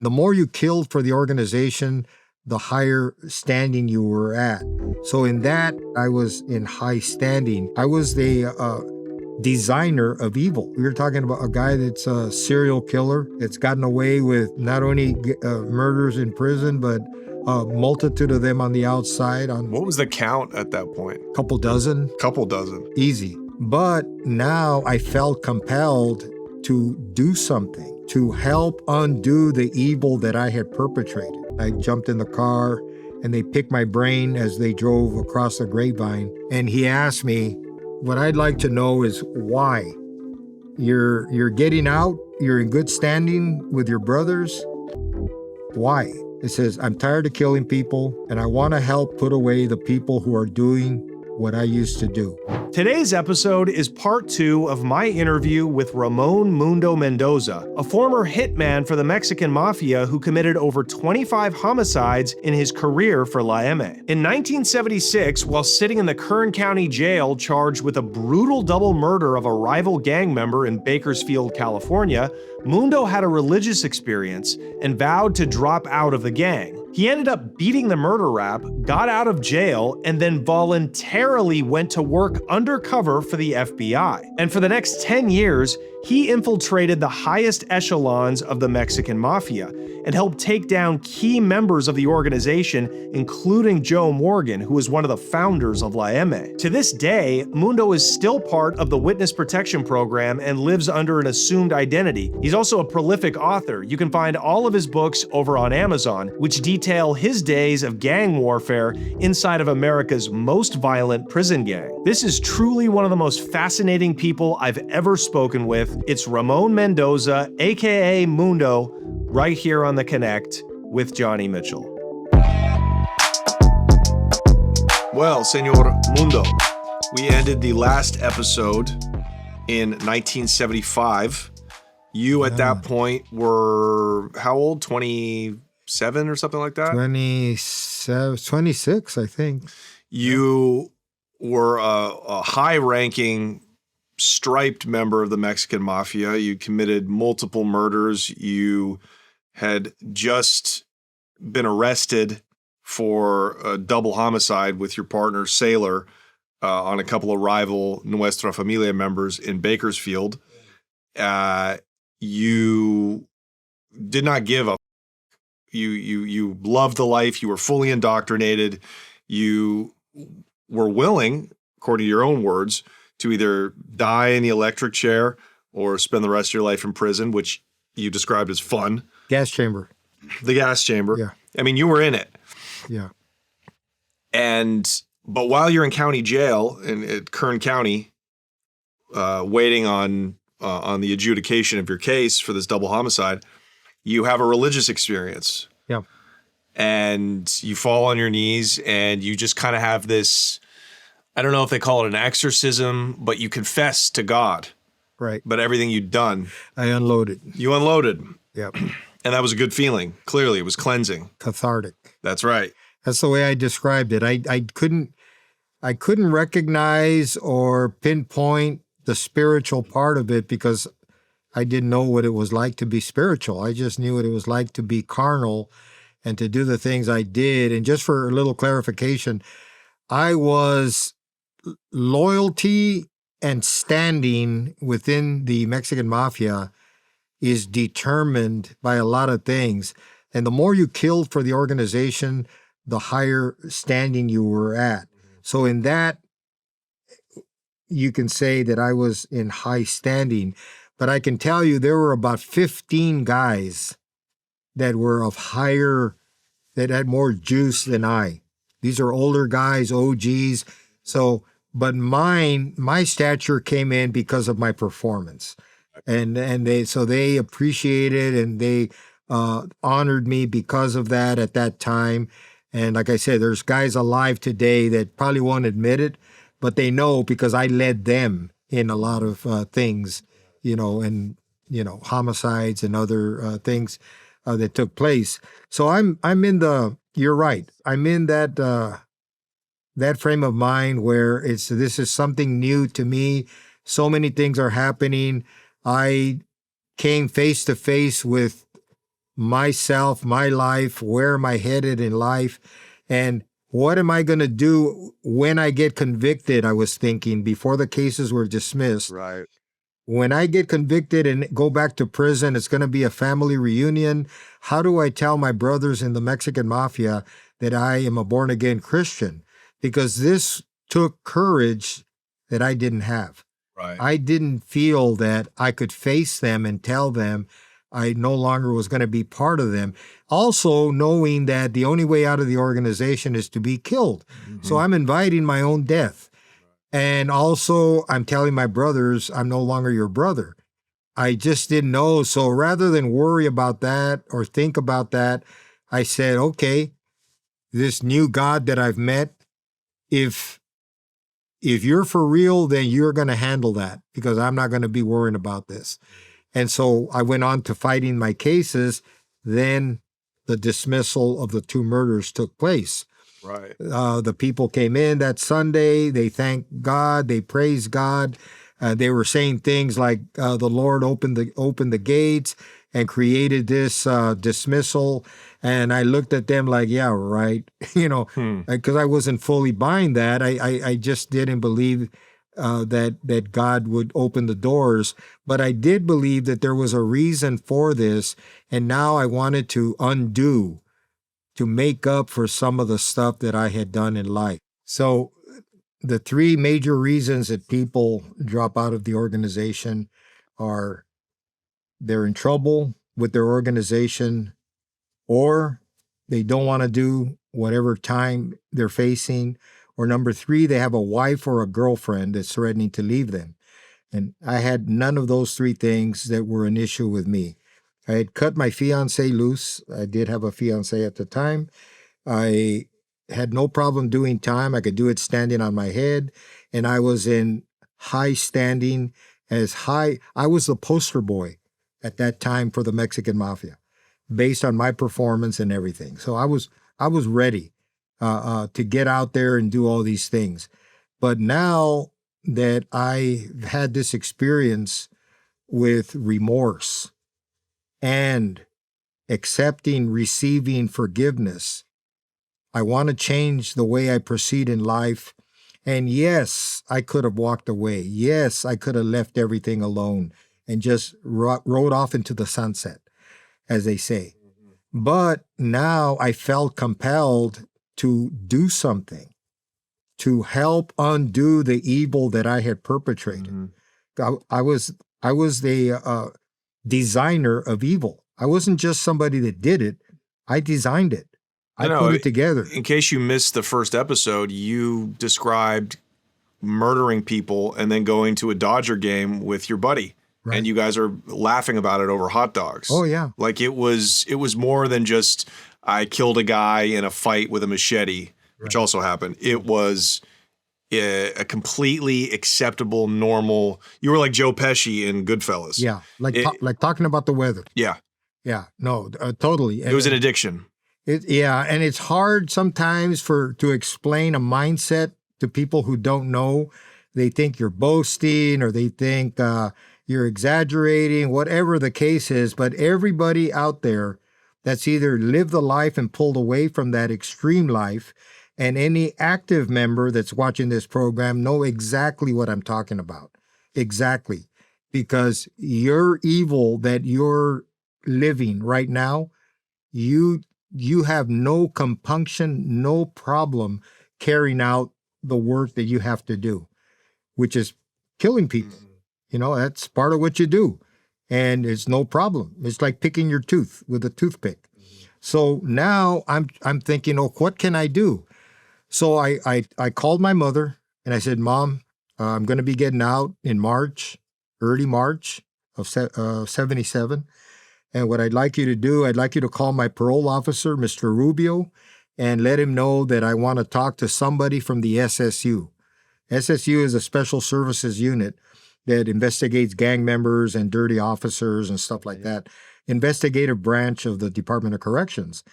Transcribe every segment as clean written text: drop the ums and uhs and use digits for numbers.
The more you killed for the organization, the higher standing you were at. So in that, I was in high standing. I was the designer of evil. We were talking about a guy that's a serial killer that's gotten away with not only murders in prison, but a multitude of them on the outside. What was the count at that point? Couple dozen. Couple dozen. Easy. But now I felt compelled to do something, to help undo the evil that I had perpetrated. I jumped in the car and they picked my brain as they drove across the grapevine. And he asked me, what I'd like to know is why. You're getting out, you're in good standing with your brothers. Why? It says, I'm tired of killing people and I want to help put away the people who are doing what I used to do. Today's episode is part 2 of my interview with Ramon Mundo Mendoza, a former hitman for the Mexican Mafia who committed over 25 homicides in his career for La M. In 1976, while sitting in the Kern County Jail charged with a brutal double murder of a rival gang member in Bakersfield, California, Mundo had a religious experience and vowed to drop out of the gang. He ended up beating the murder rap, got out of jail, and then voluntarily went to work undercover for the FBI. And for the next 10 years, he infiltrated the highest echelons of the Mexican Mafia and helped take down key members of the organization, including Joe Morgan, who was one of the founders of La M. To this day, Mundo is still part of the Witness Protection Program and lives under an assumed identity. He's also a prolific author. You can find all of his books over on Amazon, which detail his days of gang warfare inside of America's most violent prison gang. This is truly one of the most fascinating people I've ever spoken with. It's Ramon Mendoza, aka Mundo, right here on The Connect with Johnny Mitchell. Well, Senor Mundo, we ended the last episode in 1975. You at that point were how old? 27 or something like that? 26, I think. You were a high-ranking striped member of the Mexican Mafia. You committed multiple murders. You had just been arrested for a double homicide with your partner, Sailor, on a couple of rival Nuestra Familia members in Bakersfield. You did not give a you loved the life. You were fully indoctrinated. You were willing, according to your own words, to either die in the electric chair or spend the rest of your life in prison, which you described as fun. Gas chamber. The gas chamber. Yeah. I mean, you were in it. Yeah. But while you're in county jail at Kern County, waiting on the adjudication of your case for this double homicide, you have a religious experience. Yeah. And you fall on your knees and you just kind of have this, I don't know if they call it an exorcism, but you confess to God. Right. But everything you'd done. I unloaded. You unloaded. Yep. And that was a good feeling. Clearly, it was cleansing. Cathartic. That's right. That's the way I described it. I couldn't recognize or pinpoint the spiritual part of it because I didn't know what it was like to be spiritual. I just knew what it was like to be carnal and to do the things I did. And just for a little clarification, I was loyalty and standing within the Mexican Mafia is determined by a lot of things. And the more you killed for the organization, the higher standing you were at. So in that, you can say that I was in high standing. But I can tell you there were about 15 guys that were of higher, that had more juice than I. These are older guys, OGs. So, but my stature came in because of my performance. And they appreciated and they honored me because of that at that time. And like I said, there's guys alive today that probably won't admit it, but they know because I led them in a lot of things, and homicides and other things that took place. So I'm in you're right. I'm in that frame of mind where this is something new to me. So many things are happening. I came face to face with myself, my life, where am I headed in life, and what am I going to do when I get convicted? I was thinking before the cases were dismissed. Right. When I get convicted and go back to prison, it's going to be a family reunion. How do I tell my brothers in the Mexican Mafia that I am a born-again Christian? Because this took courage that I didn't have. Right. I didn't feel that I could face them and tell them I no longer was going to be part of them. Also, knowing that the only way out of the organization is to be killed. So I'm inviting my own death. And also, I'm telling my brothers, I'm no longer your brother. I just didn't know. So rather than worry about that or think about that, I said, okay, this new God that I've met, if you're for real, then you're going to handle that because I'm not going to be worrying about this. And so I went on to fighting my cases. Then the dismissal of the 2 murders took place. Right. The people came in that Sunday. They thanked God. They praised God. They were saying things like the Lord opened the gates and created this dismissal. And I looked at them like, yeah, right. Because I wasn't fully buying that. I just didn't believe that God would open the doors. But I did believe that there was a reason for this. And now I wanted to undo, to make up for some of the stuff that I had done in life. So the 3 major reasons that people drop out of the organization are they're in trouble with their organization, or they don't want to do whatever time they're facing, or number 3, they have a wife or a girlfriend that's threatening to leave them. And I had none of those 3 things that were an issue with me. I had cut my fiance loose. I did have a fiance at the time. I had no problem doing time. I could do it standing on my head. And I was in high standing, I was the poster boy at that time for the Mexican Mafia, based on my performance and everything. So I was ready to get out there and do all these things. But now that I had this experience with remorse and accepting, receiving forgiveness, I want to change the way I proceed in life. And yes, I could have walked away. Yes, I could have left everything alone and just rode off into the sunset, as they say. But now I felt compelled to do something to help undo the evil that I had perpetrated. I was the designer of evil. I wasn't just somebody that did it. I designed it. I put it together. In case you missed the first episode, you described murdering people and then going to a Dodger game with your buddy. Right. And you guys are laughing about it over hot dogs. Oh, yeah. Like it was more than just I killed a guy in a fight with a machete, which also happened. It was a completely acceptable, normal. You were like Joe Pesci in Goodfellas. Yeah, like talking about the weather. Yeah. Yeah, no, totally. It was an addiction. And it's hard sometimes to explain a mindset to people who don't know. They think you're boasting or they think you're exaggerating, whatever the case is. But everybody out there that's either lived the life and pulled away from that extreme life, and any active member that's watching this program know exactly what I'm talking about. Exactly. Because your evil that you're living right now, you have no compunction, no problem carrying out the work that you have to do, which is killing people. That's part of what you do. And it's no problem. It's like picking your tooth with a toothpick. So now I'm thinking, what can I do? So I called my mother and I said, Mom, I'm going to be getting out in early March of 77. And what I'd like you to do, I'd like you to call my parole officer, Mr. Rubio, and let him know that I want to talk to somebody from the SSU. SSU is a special services unit that investigates gang members and dirty officers and stuff like that. Investigative branch of the Department of Corrections.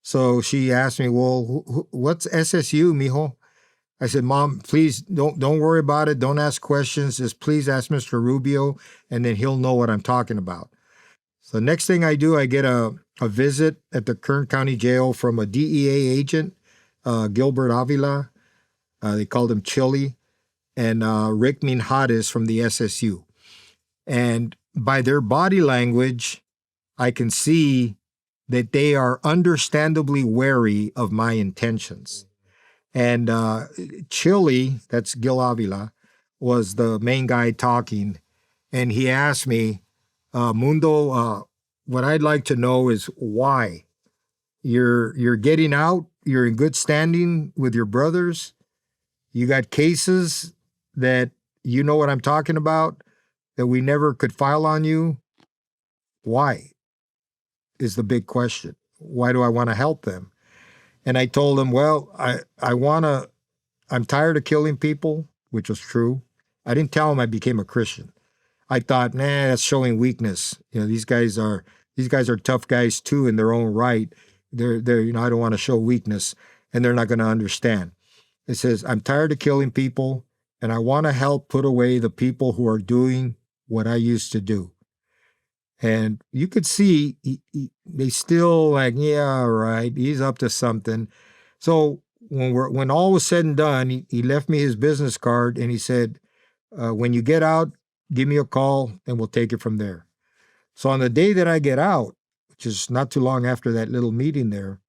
So she asked me, well, what's SSU, mijo? I said, Mom, please don't worry about it. Don't ask questions. Just please ask Mr. Rubio, and then he'll know what I'm talking about. So next thing I do, I get a a visit at the Kern County Jail from a DEA agent, Gilbert Avila. They called him Chili, and Rick Minhades from the SSU. And by their body language, I can see that they are understandably wary of my intentions. And Chili, that's Gil Avila, was the main guy talking. And he asked me, Mundo, what I'd like to know is why. You're getting out, you're in good standing with your brothers, you got cases that you know what I'm talking about, that we never could file on you. Why is the big question. Why do I want to help them? And I told him, well, I'm tired of killing people, which was true. I didn't tell him I became a Christian. I thought, nah, that's showing weakness. These guys are tough guys too in their own right. They're I don't want to show weakness, and they're not going to understand. It says, I'm tired of killing people, and I want to help put away the people who are doing what I used to do. And you could see they still like, yeah, right, he's up to something. So when all was said and done, he left me his business card, and he said, when you get out, give me a call, and we'll take it from there. So on the day that I get out, which is not too long after that little meeting there,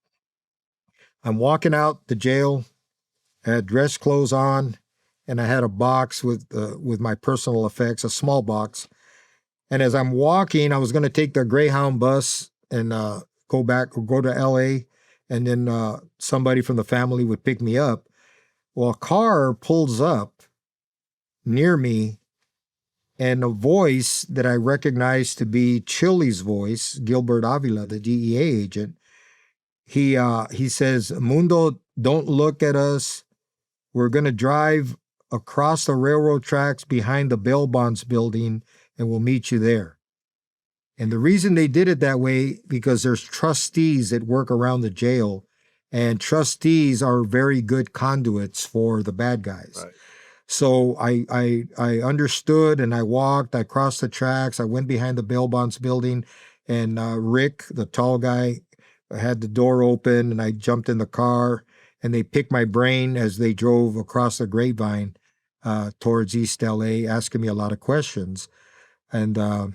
I'm walking out the jail. I had dress clothes on, and I had a box with my personal effects, a small box. And as I'm walking, I was going to take the Greyhound bus and go to L.A., and then somebody from the family would pick me up. Well, a car pulls up near me, and a voice that I recognized to be Chili's voice, Gilbert Avila, the DEA agent, he says, Mundo, don't look at us. We're going to drive across the railroad tracks behind the bail bonds building, and we'll meet you there. And the reason they did it that way, because there's trustees that work around the jail, and trustees are very good conduits for the bad guys. Right. So I understood, and I walked, I crossed the tracks, I went behind the bail bonds building, and Rick, the tall guy, had the door open, and I jumped in the car, and they picked my brain as they drove across the Grapevine towards East LA, asking me a lot of questions. And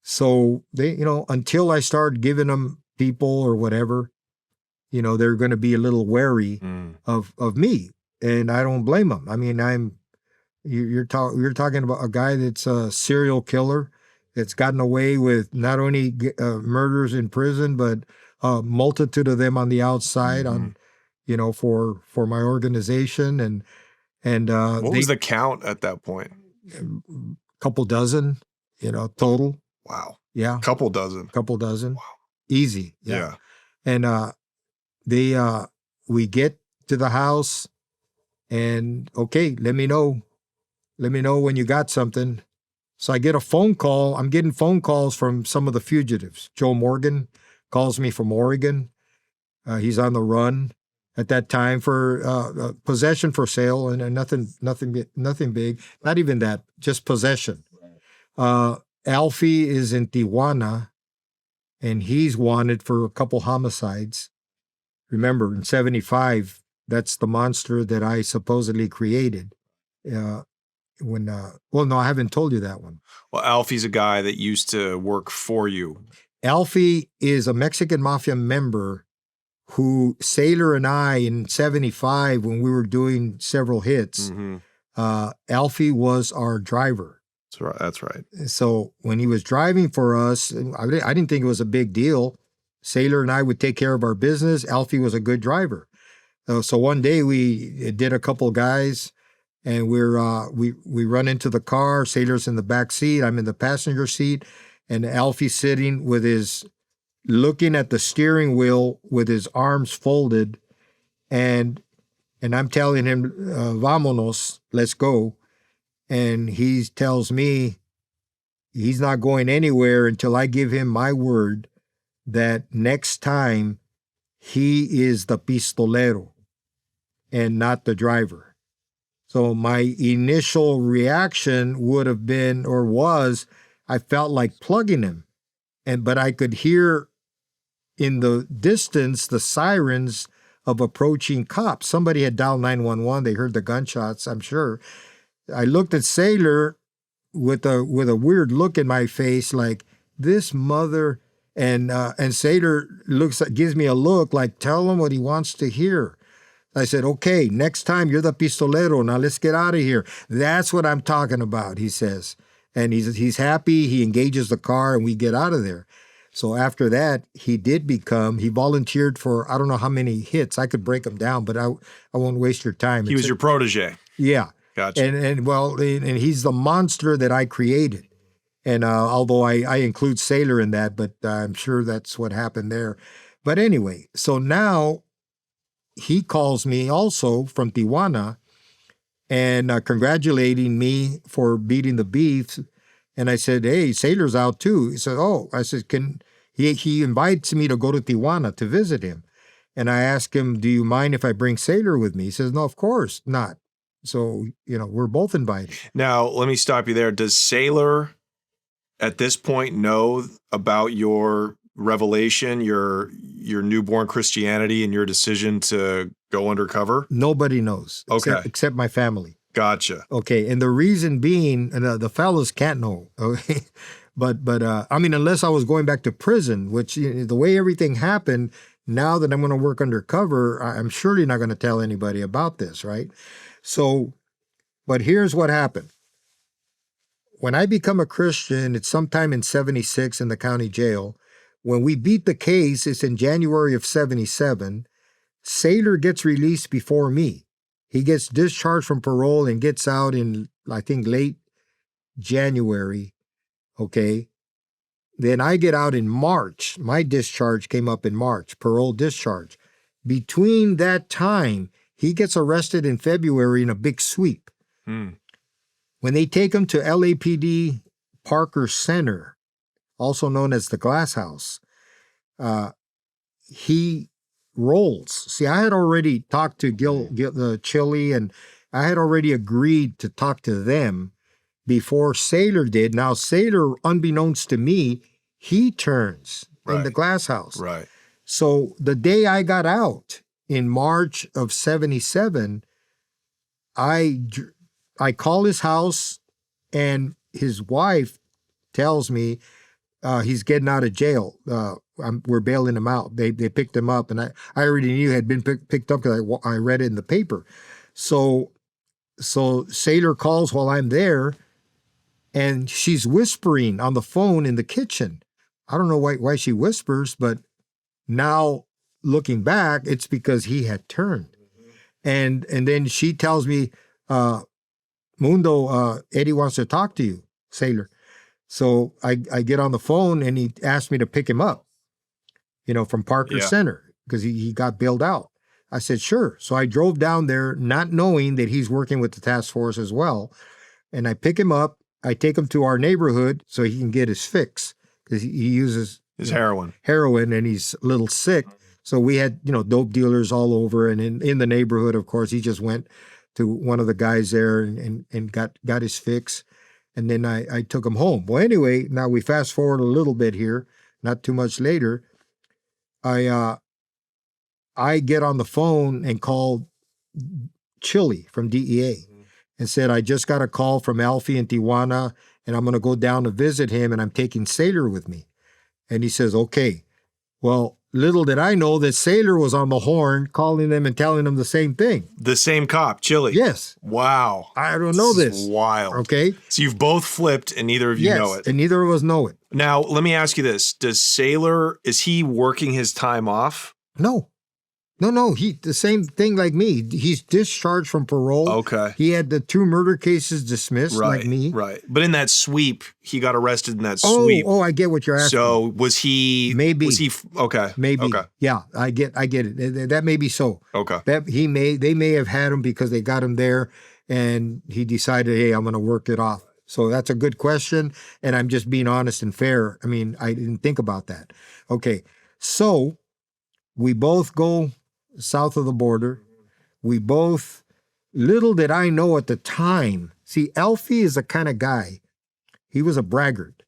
so they, until I started giving them people or whatever, they're going to be a little wary of me. And I don't blame them. I mean, you're talking about a guy that's a serial killer that's gotten away with not only murders in prison, but a multitude of them on the outside for my organization. And what was the count at that point? A couple dozen, total. Wow. Yeah. Couple dozen. Wow. Easy. Yeah. And we get to the house, and okay, let me know when you got something. So I get a phone call. I'm getting phone calls from some of the fugitives. Joe Morgan calls me from Oregon. He's on the run at that time for possession for sale, and nothing big. Not even that, just possession. Alfie is in Tijuana, and he's wanted for a couple homicides. Remember, in 1975, that's the monster that I supposedly created. No, I haven't told you that one. Well, Alfie's a guy that used to work for you. Alfie is a Mexican Mafia member who Sailor and I in 1975, when we were doing several hits, Alfie was our driver. That's right. So when he was driving for us, I didn't think it was a big deal. Sailor and I would take care of our business. Alfie was a good driver. So one day we did a couple guys, and we run into the car. Sailor's in the back seat. I'm in the passenger seat, and Alfie's sitting looking at the steering wheel with his arms folded, and I'm telling him, "Vámonos, let's go." And he tells me he's not going anywhere until I give him my word that next time he is the pistolero and not the driver. So my initial reaction would have been, or was, I felt like plugging him. But I could hear in the distance, the sirens of approaching cops. Somebody had dialed 911. They heard the gunshots, I'm sure. I looked at Sailor with a weird look in my face, like, this mother, and Sailor gives me a look like, tell him what he wants to hear. I said, okay, next time you're the pistolero. Now let's get out of here. That's what I'm talking about, he says. And he's happy. He engages the car and we get out of there. So after that, he volunteered for, I don't know how many hits. I could break them down, but I won't waste your time. He was your protege. Yeah. Gotcha. And he's the monster that I created. And although I include Sailor in that, but I'm sure that's what happened there. But anyway, so now he calls me also from Tijuana and congratulating me for beating the beef. And I said, hey, Sailor's out too. He said, oh, I said, he invites me to go to Tijuana to visit him. And I asked him, do you mind if I bring Sailor with me? He says, no, of course not. So, we're both invited. Now, let me stop you there. Does Sailor at this point know about your revelation, your newborn Christianity, and your decision to go undercover? Nobody knows. Okay. Except my family. Gotcha. Okay. And the reason being, the fellows can't know. Okay. But unless I was going back to prison, which the way everything happened, now that I'm going to work undercover, I'm surely not going to tell anybody about this, right? So, but here's what happened. When I become a Christian, it's sometime in 76 in the county jail. When we beat the case, it's in January of 77. Sailor gets released before me. He gets discharged from parole and gets out in, I think, late January. Okay. Then I get out in March. My discharge came up in March, parole discharge. Between that time, he gets arrested in February in a big sweep. When they take him to LAPD Parker Center, also known as the Glass House, he rolls. See, I had already talked to the Chili, and I had already agreed to talk to them before Sailor did. Now, Sailor, unbeknownst to me, he turns in the Glass House. Right. So the day I got out in March of 77, I call his house, and his wife tells me he's getting out of jail. We're bailing him out. They picked him up, and I already knew he had been picked up because I read it in the paper. So Sailor calls while I'm there, and she's whispering on the phone in the kitchen. I don't know why she whispers, but now looking back, it's because he had turned. And then she tells me, Mundo, Eddie wants to talk to you, Sailor. So I get on the phone, and he asked me to pick him up, from Parker Center, because he got bailed out. I said, sure. So I drove down there, not knowing that he's working with the task force as well. And I pick him up. I take him to our neighborhood so he can get his fix, because he uses his heroin, and he's a little sick. So we had, dope dealers all over. And in the neighborhood, of course, he just went to one of the guys there and got his fix. And then I took him home. Well, anyway, now we fast forward a little bit here, not too much later. I get on the phone and called Chili from DEA and said, I just got a call from Alfie in Tijuana, and I'm going to go down to visit him, and I'm taking Sailor with me. And he says, okay. Well, little did I know that Sailor was on the horn calling them and telling them the same thing. The same cop, Chili. Yes. Wow. I don't know this. Is wild. Okay. So you've both flipped, and neither of you know it. And neither of us know it. Now, let me ask you this. Does Sailor, is he working his time off? No. He the same thing like me. He's discharged from parole. Okay. He had the 2 murder cases dismissed like me. Right. But in that sweep, he got arrested in that sweep. Oh, I get what you're asking. So was he? Maybe. Okay. Maybe. Okay. Yeah, I get it. That may be so. Okay. They may have had him because they got him there, and he decided, hey, I'm going to work it off. So that's a good question, and I'm just being honest and fair. I mean, I didn't think about that. Okay, so we both go south of the border. We both, little did I know at the time, see, Alfie is the kind of guy, he was a braggart.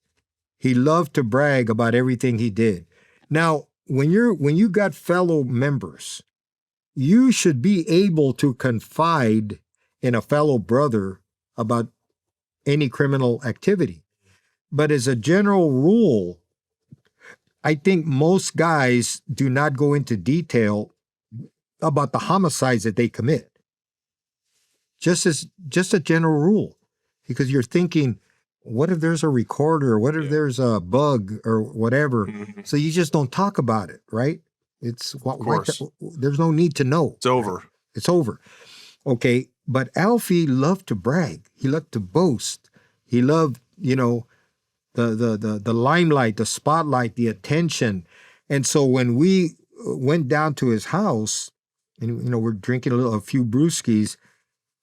He loved to brag about everything he did. Now, when you got fellow members, you should be able to confide in a fellow brother about any criminal activity. But as a general rule, I think most guys do not go into detail about the homicides that they commit. Just a general rule, because you're thinking, what if there's a recorder? What if there's a bug or whatever? Mm-hmm. So you just don't talk about it, right? It's there's no need to know. It's over. Right? It's over. Okay, but Alfie loved to brag. He loved to boast. He loved, the limelight, the spotlight, the attention. And so when we went down to his house, and we're drinking a few brewskis,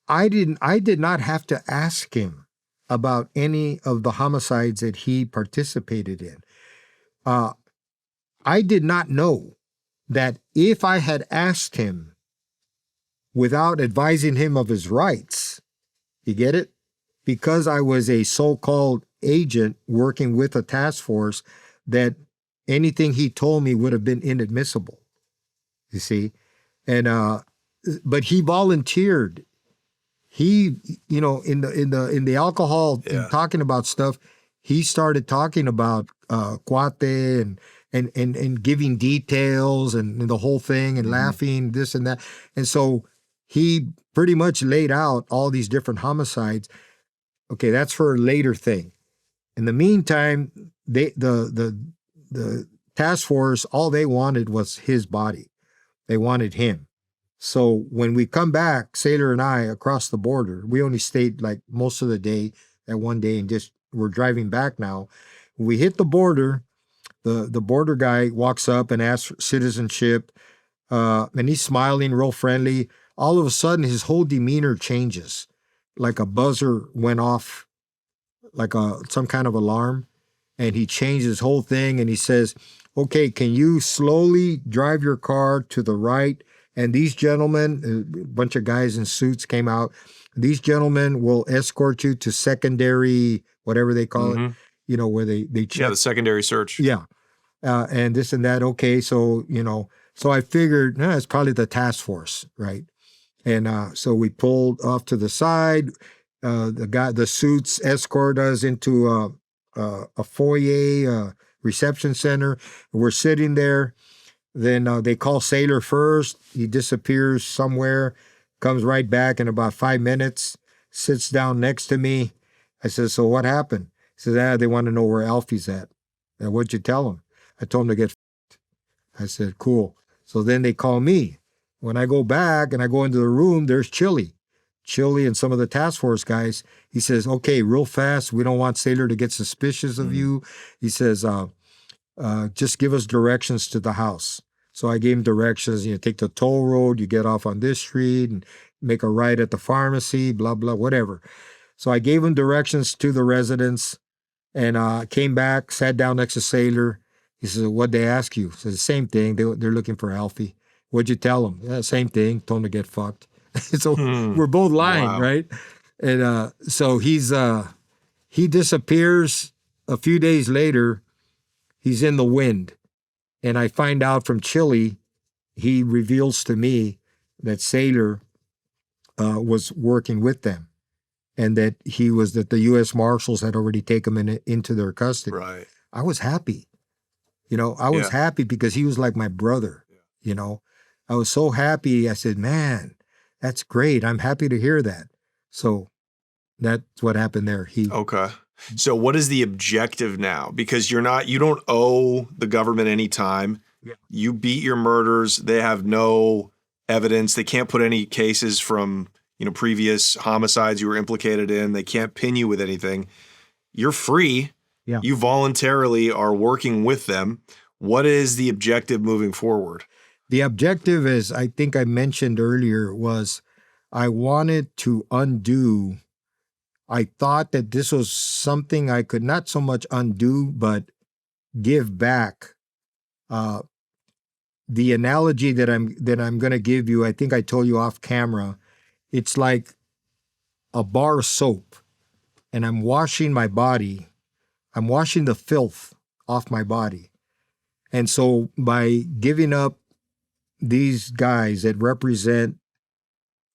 I did not have to ask him about any of the homicides that he participated in. I did not know that if I had asked him without advising him of his rights, you get it? Because I was a so-called agent working with a task force, that anything he told me would have been inadmissible. You see? And but he volunteered. He, in the alcohol and talking about stuff, he started talking about cuate and giving details and the whole thing and laughing, this and that. And so he pretty much laid out all these different homicides. Okay, that's for a later thing. In the meantime, the task force, all they wanted was his body. They wanted him. So when we come back, Sailor and I, across the border, we only stayed like most of the day, that one day, and just we're driving back now. When we hit the border, the border guy walks up and asks for citizenship, and he's smiling, real friendly. All of a sudden, his whole demeanor changes. Like a buzzer went off, like some kind of alarm, and he changed his whole thing, and he says, okay, can you slowly drive your car to the right? And these gentlemen, a bunch of guys in suits came out. These gentlemen will escort you to secondary, whatever they call it, where they check. Yeah, the secondary search. Yeah. And this and that. Okay. So, so I figured, it's probably the task force, right? And so we pulled off to the side. The suits escort us into a foyer, reception center. We're sitting there. Then they call Sailor first. He disappears somewhere, comes right back in about 5 minutes, sits down next to me. I said, so what happened? He says, they want to know where Alfie's at. And what'd you tell him? I told him to get f***ed. I said, cool. So then they call me. When I go back and I go into the room, there's Chili and some of the task force guys. He says, okay, real fast. We don't want Sailor to get suspicious of you. He says, just give us directions to the house. So I gave him directions. You take the toll road, you get off on this street and make a right at the pharmacy, blah, blah, whatever. So I gave him directions to the residence, and came back, sat down next to Sailor. He says, what'd they ask you? I said, the same thing. They're looking for Alfie. What'd you tell them? Yeah, same thing. Told him to get fucked. So we're both lying, right? And so he disappears. A few days later, he's in the wind. And I find out from Chili, he reveals to me that Sailor was working with them, and that the U.S. Marshals had already taken him into their custody. Right. I was happy. I was happy because he was like my brother. I was so happy. I said, man, that's great. I'm happy to hear that. So that's what happened there. Okay. So what is the objective now? Because you don't owe the government any time. Yeah. You beat your murders. They have no evidence. They can't put any cases from, previous homicides you were implicated in. They can't pin you with anything. You're free. Yeah. You voluntarily are working with them. What is the objective moving forward? The objective, as I think I mentioned earlier, was I wanted to undo. I thought that this was something I could not so much undo, but give back. The analogy that I'm going to give you, I think I told you off camera, it's like a bar of soap, and I'm washing my body. I'm washing the filth off my body. And so by giving up these guys that represent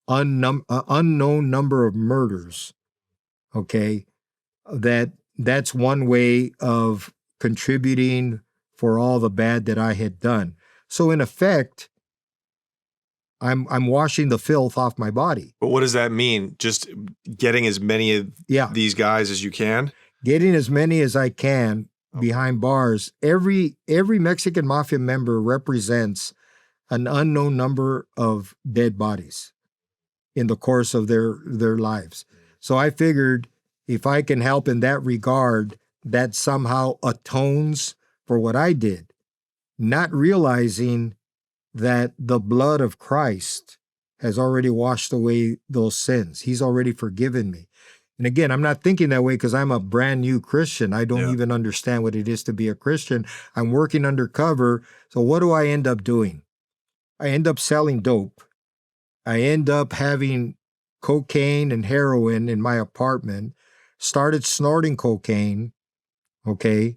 unknown number of murders, okay, that's one way of contributing for all the bad that I had done. So in effect, I'm washing the filth off my body. But what does that mean? Just getting as many of these guys as you can? Getting as many as I can behind bars. Every Mexican Mafia member represents an unknown number of dead bodies in the course of their lives. So I figured if I can help in that regard, that somehow atones for what I did, not realizing that the blood of Christ has already washed away those sins. He's already forgiven me. And again, I'm not thinking that way because I'm a brand new Christian. I don't even understand what it is to be a Christian. I'm working undercover. So what do I end up doing? I end up selling dope. I end up having cocaine and heroin in my apartment, started snorting cocaine, okay,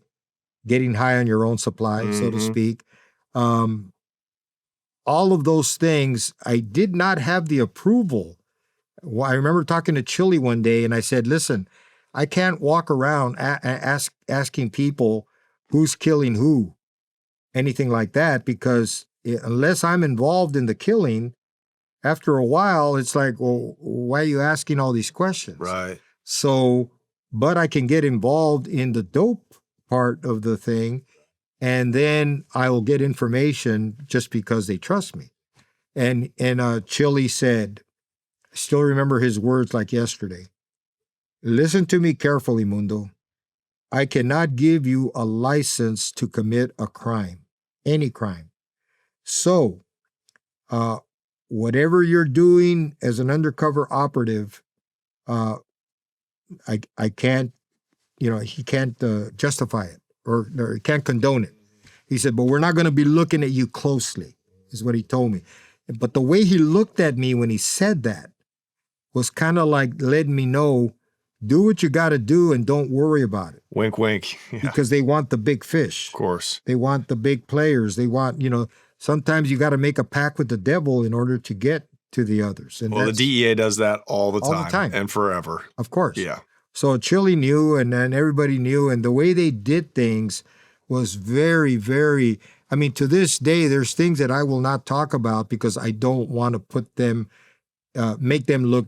getting high on your own supply, so to speak. All of those things, I did not have the approval. Well, I remember talking to Chili one day and I said, listen, I can't walk around asking people who's killing who, anything like that, because unless I'm involved in the killing, after a while, it's like, well, why are you asking all these questions? Right. So, but I can get involved in the dope part of the thing, and then I will get information just because they trust me. And Chili said, I still remember his words like yesterday. Listen to me carefully, Mundo. I cannot give you a license to commit a crime, any crime. So, whatever you're doing as an undercover operative, I can't, he can't justify it or he can't condone it. He said, but we're not going to be looking at you closely, is what he told me. But the way he looked at me when he said that was kind of like letting me know, do what you got to do and don't worry about it. Wink, wink. Yeah. Because they want the big fish. Of course. They want the big players. They want, sometimes you got to make a pact with the devil in order to get to the others. And well, the DEA does that all the time and forever. Of course. Yeah. So Chili knew, and then everybody knew, and the way they did things was very, very, to this day, there's things that I will not talk about because I don't want to put them, make them look,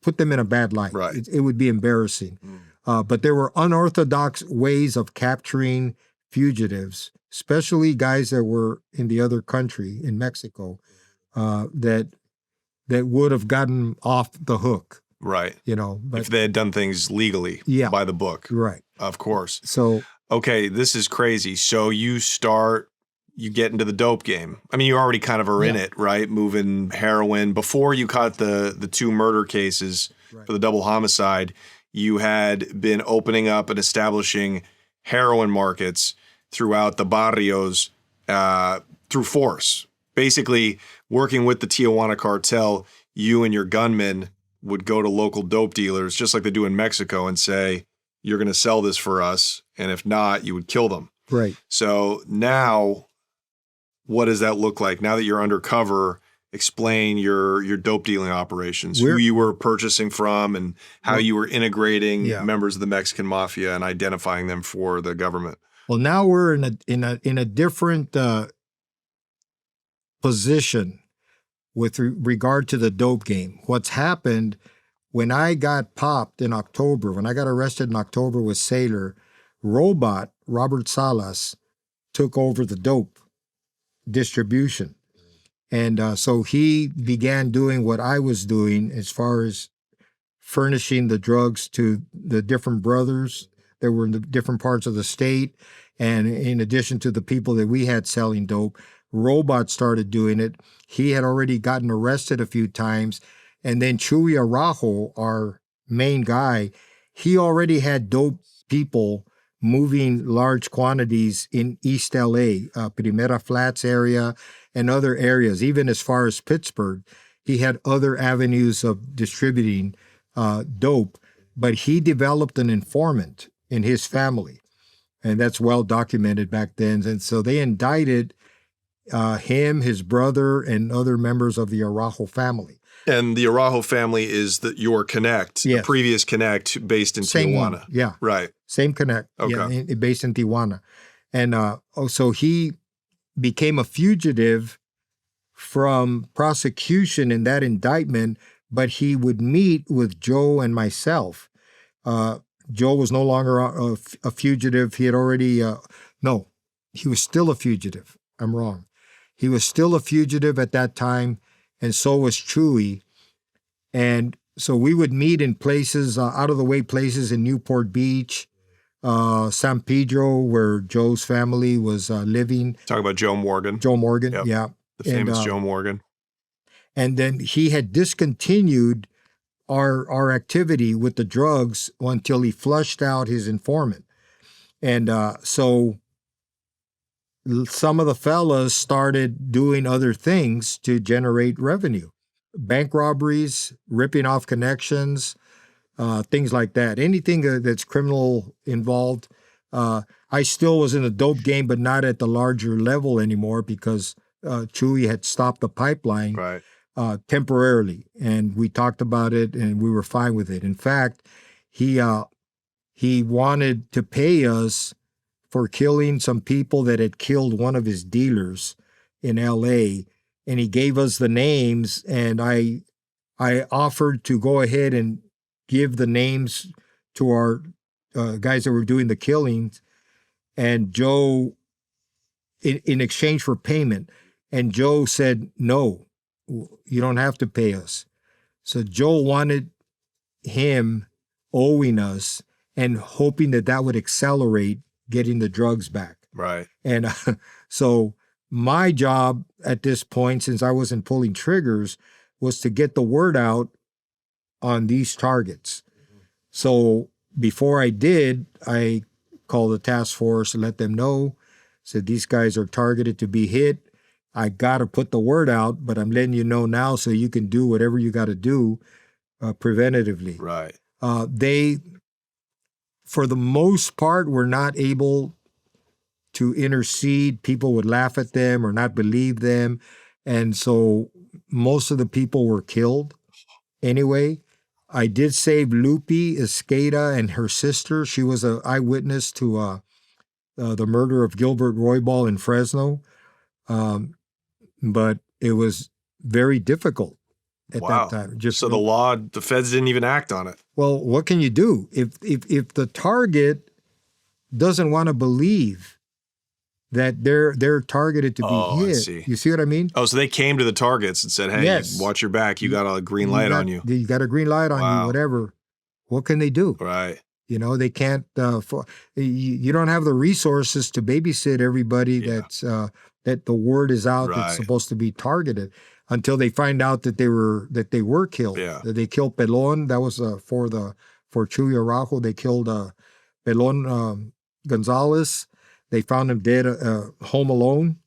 put them in a bad light. Right. It would be embarrassing. But there were unorthodox ways of capturing fugitives, especially guys that were in the other country, in Mexico, that would have gotten off the hook. Right. But if they had done things legally by the book. Right. Of course. So, okay, this is crazy. So you get into the dope game. You already kind of are in it, right? Moving heroin. Before you caught the two murder cases for the double homicide, you had been opening up and establishing heroin markets throughout the barrios through force. Basically, working with the Tijuana cartel, you and your gunmen would go to local dope dealers, just like they do in Mexico, and say, you're going to sell this for us, and if not, you would kill them. Right. So now, what does that look like? Now that you're undercover, explain your dope dealing operations, who you were purchasing from, and how you were integrating members of the Mexican Mafia and identifying them for the government. Well, now we're in a different position with regard to the dope game. What's happened when I got popped in October, when I got arrested in October with Sailor, Robert Salas, took over the dope distribution. And so he began doing what I was doing as far as furnishing the drugs to the different brothers that were in the different parts of the state. And in addition to the people that we had selling dope, Robot started doing it. He had already gotten arrested a few times. And then Chuy Araujo, our main guy, he already had dope people moving large quantities in East LA, Primera Flats area and other areas, even as far as Pittsburgh. He had other avenues of distributing dope, but he developed an informant in his family. And that's well documented back then. And so they indicted him, his brother, and other members of the Araujo family. And the Araujo family is your connect, the Yes. previous connect based in Same Tijuana. one, yeah. Right. Same connect, Okay. based in Tijuana. And so he became a fugitive from prosecution in that indictment, but he would meet with Joe and myself. Joe was no longer a fugitive. He had already, no, he was still a fugitive. I'm wrong. He was still a fugitive at that time, and so was Chewy. And so we would meet in places, out-of-the-way places in Newport Beach, San Pedro, where Joe's family was living. Talk about Joe Morgan. Joe Morgan, Yep. yeah. The famous Joe Morgan. And then he had discontinued our activity with the drugs until he flushed out his informant. And so some of the fellas started doing other things to generate revenue. Bank robberies, ripping off connections, things like that. Anything that's criminal involved. I still was in the dope game, but not at the larger level anymore because Chewy had stopped the pipeline. Right. Temporarily, and we talked about it, and we were fine with it. In fact, he wanted to pay us for killing some people that had killed one of his dealers in L.A., and he gave us the names, and I offered to go ahead and give the names to our guys that were doing the killings, and Joe, in exchange for payment, and Joe said no. You don't have to pay us. So Joe wanted him owing us and hoping that would accelerate getting the drugs back. Right. And so my job at this point, since I wasn't pulling triggers, was to get the word out on these targets. So before I did, I called the task force and let them know, said these guys are targeted to be hit. I got to put the word out, but I'm letting you know now so you can do whatever you got to do preventatively. Right. They, for the most part, were not able to intercede. People would laugh at them or not believe them. And so most of the people were killed anyway. I did save Lupe Escada and her sister. She was an eyewitness to the murder of Gilbert Roybal in Fresno. But it was very difficult at that time. So the feds didn't even act on it. Well, what can you do? If the target doesn't want to believe that they're targeted to be hit. I see. You see what I mean? Oh, so they came to the targets and said, hey, Yes. watch your back. You got a green light on you. You got a green light on you, whatever. What can they do? Right. You know, they can't, you don't have the resources to babysit everybody that's, that the word is out that's supposed to be targeted until they find out that they were killed. Yeah. That they killed Pelon. That was for Chuy Araujo. They killed Pelon Gonzalez. They found him dead home alone.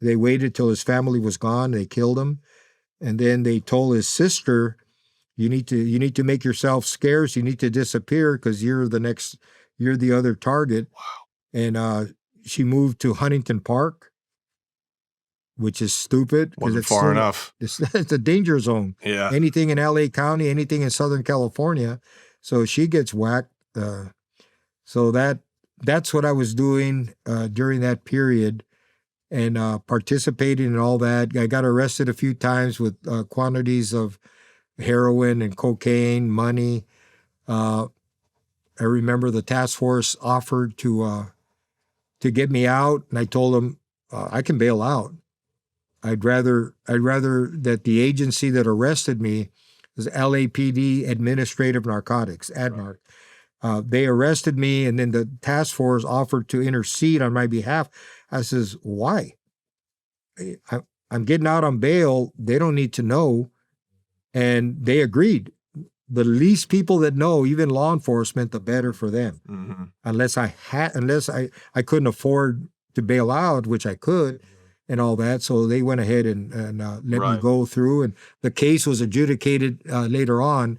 They waited till his family was gone. They killed him. And then they told his sister, you need to make yourself scarce. You need to disappear because you're the other target. Wow. And she moved to Huntington Park, which is stupid. Wasn't far enough. It's a danger zone. Yeah. Anything in LA County, anything in Southern California. So she gets whacked. So that's what I was doing during that period and participating in all that. I got arrested a few times with quantities of heroin and cocaine, money. I remember the task force offered to get me out, and I told them I can bail out. I'd rather that the agency that arrested me was LAPD Administrative Narcotics, ADNARC. They arrested me, and then the task force offered to intercede on my behalf. I says, why? I'm getting out on bail. They don't need to know. And they agreed. The least people that know, even law enforcement, the better for them. Mm-hmm. Unless I couldn't afford to bail out, which I could, and all that. So they went ahead and let me go through. And the case was adjudicated later on.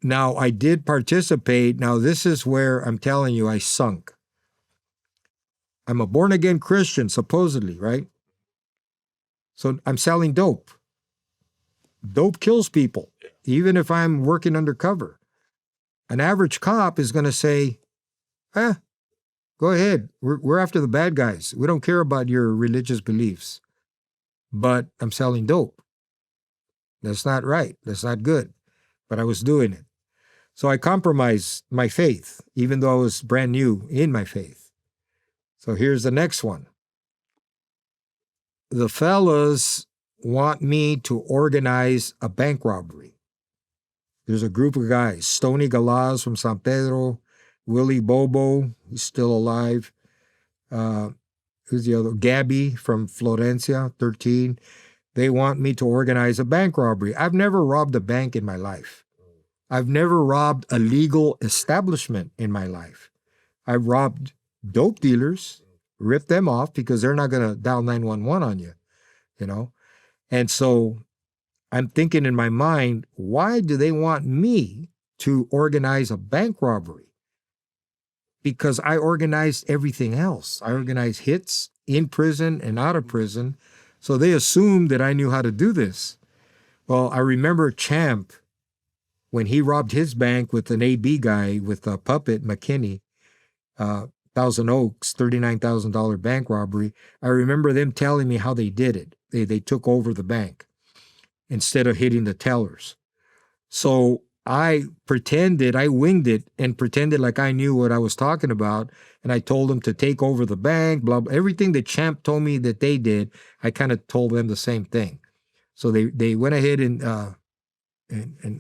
Now, I did participate. Now, this is where I'm telling you I sunk. I'm a born-again Christian, supposedly, right? So I'm selling dope. Dope kills people, even if I'm working undercover. An average cop is going to say, go ahead. We're after the bad guys. We don't care about your religious beliefs. But I'm selling dope. That's not right. That's not good. But I was doing it. So I compromised my faith, even though I was brand new in my faith. So here's the next one. The fellas want me to organize a bank robbery. There's a group of guys, Stony Galaz from San Pedro, Willie Bobo, he's still alive. Who's the other? Gabby from Florencia, 13. They want me to organize a bank robbery. I've never robbed a bank in my life. I've never robbed a legal establishment in my life. I've robbed dope dealers, ripped them off because they're not going to dial 911 on you, you know? And so I'm thinking in my mind, why do they want me to organize a bank robbery? Because I organized everything else. I organized hits in prison and out of prison. So they assumed that I knew how to do this. Well, I remember Champ, when he robbed his bank with an AB guy with a puppet, McKinney, Thousand Oaks, $39,000 bank robbery. I remember them telling me how they did it. They took over the bank instead of hitting the tellers. So I winged it and pretended like I knew what I was talking about. And I told them to take over the bank, blah, blah. Everything that Champ told me that they did, I kind of told them the same thing. So they went ahead and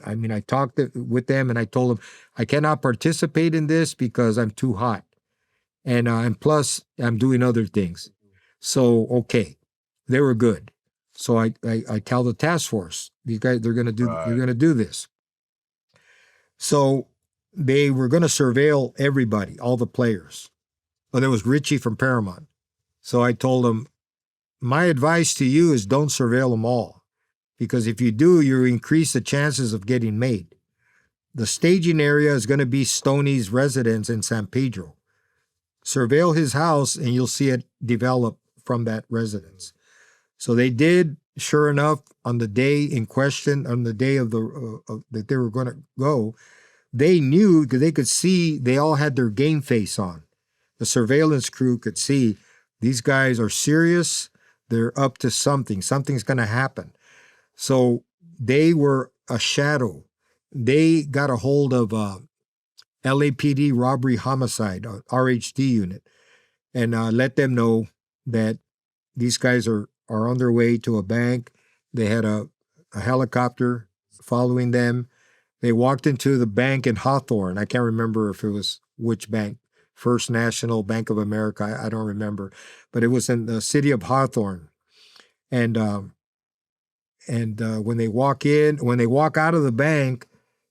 I mean, I talked with them and I told them, I cannot participate in this because I'm too hot. And plus, I'm doing other things. So, okay, they were good. So I tell the task force, these guys, they're going to do this. So they were going to surveil everybody, all the players. Well, there was Richie from Paramount. So I told him, my advice to you is don't surveil them all. Because if you do, you increase the chances of getting made. The staging area is going to be Stoney's residence in San Pedro. Surveil his house and you'll see it develop from that residence. So they did, sure enough, on the day in question, on the day of that they were going to go, they knew because they could see, they all had their game face on. The surveillance crew could see these guys are serious. They're up to something. Something's going to happen. So they were a shadow. They got a hold of LAPD robbery homicide, RHD unit, and let them know that these guys are on their way to a bank. They had a helicopter following them. They walked into the bank in Hawthorne. I can't remember if it was which bank, First National, Bank of America. I don't remember, but it was in the city of Hawthorne. And when they walk out of the bank,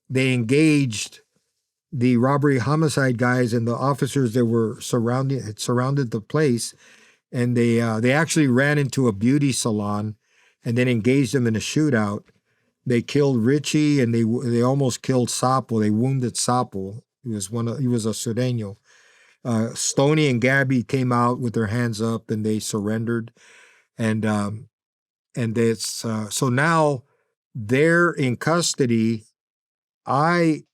they engaged the robbery homicide guys and the officers that were surrounded the place. And they actually ran into a beauty salon and then engaged them in a shootout. They killed Richie and they almost killed Sapo. They wounded Sapo. He was a Sureño. Stoney and Gabby came out with their hands up and they surrendered. And it's so now they're in custody. I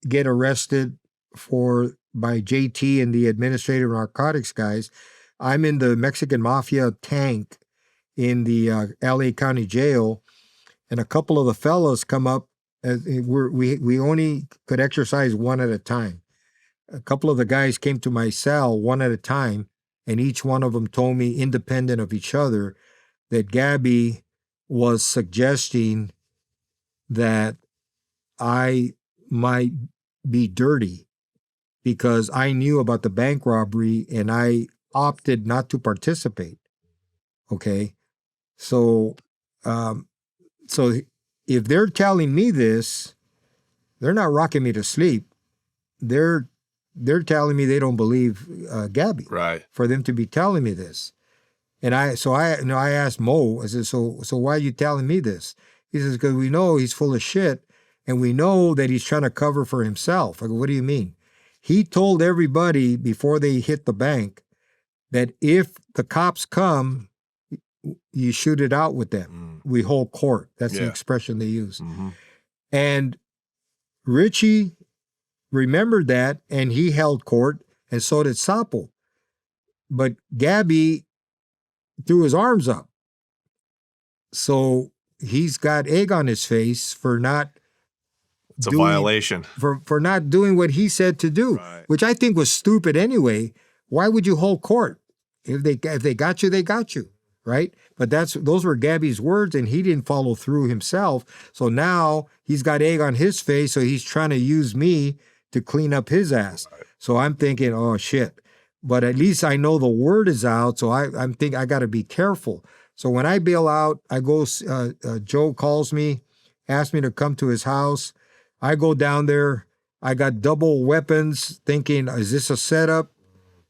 get arrested by JT and the administrative narcotics guys. I'm in the Mexican Mafia tank in the LA County Jail, and a couple of the fellows come up. We only could exercise one at a time. A couple of the guys came to my cell one at a time, and each one of them told me, independent of each other, that Gabby was suggesting that I might be dirty because I knew about the bank robbery and I opted not to participate. Okay. So if they're telling me this, they're not rocking me to sleep. They're telling me they don't believe Gabby. Right. For them to be telling me this. And I asked Mo, I said, so why are you telling me this? He says, because we know he's full of shit And we know that he's trying to cover for himself. I go, what do you mean? He told everybody before they hit the bank that if the cops come, you shoot it out with them. We hold court. That's the expression they use. And Richie remembered that, and he held court, and so did Sapo. But Gabby threw his arms up. So he's got egg on his face for not It's a violation. For not doing what he said to do, which I think was stupid anyway. Why would you hold court? If they got you, they got you, right? But those were Gabby's words, and he didn't follow through himself. So now he's got egg on his face, so he's trying to use me to clean up his ass. So I'm thinking, oh shit. But at least I know the word is out, so I'm thinking I got to be careful. So when I bail out, I go. Joe calls me, asks me to come to his house. I go down there. I got double weapons, thinking, is this a setup?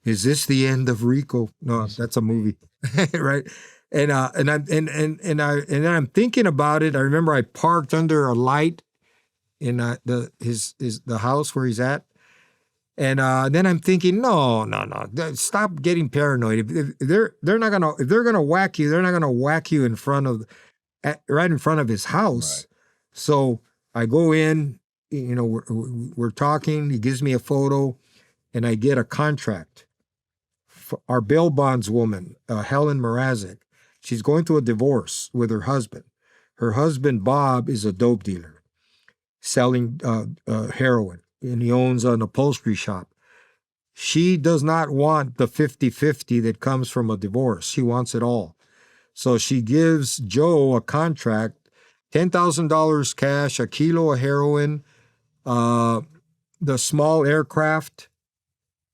Is this the end of Rico? No, that's a movie, right? And I'm thinking about it. I remember I parked under a light in the house where he's at. And then I'm thinking, no, stop getting paranoid. If they're gonna whack you, they're not gonna whack you right in front of his house. Right. So I go in, we're talking. He gives me a photo, and I get a contract. Our bail bondswoman, Helen Mrazek, she's going through a divorce with her husband. Her husband Bob is a dope dealer, selling heroin. And he owns an upholstery shop. She does not want the 50-50 that comes from a divorce. She wants it all. So she gives Joe a contract, $10,000 cash, a kilo of heroin, the small aircraft,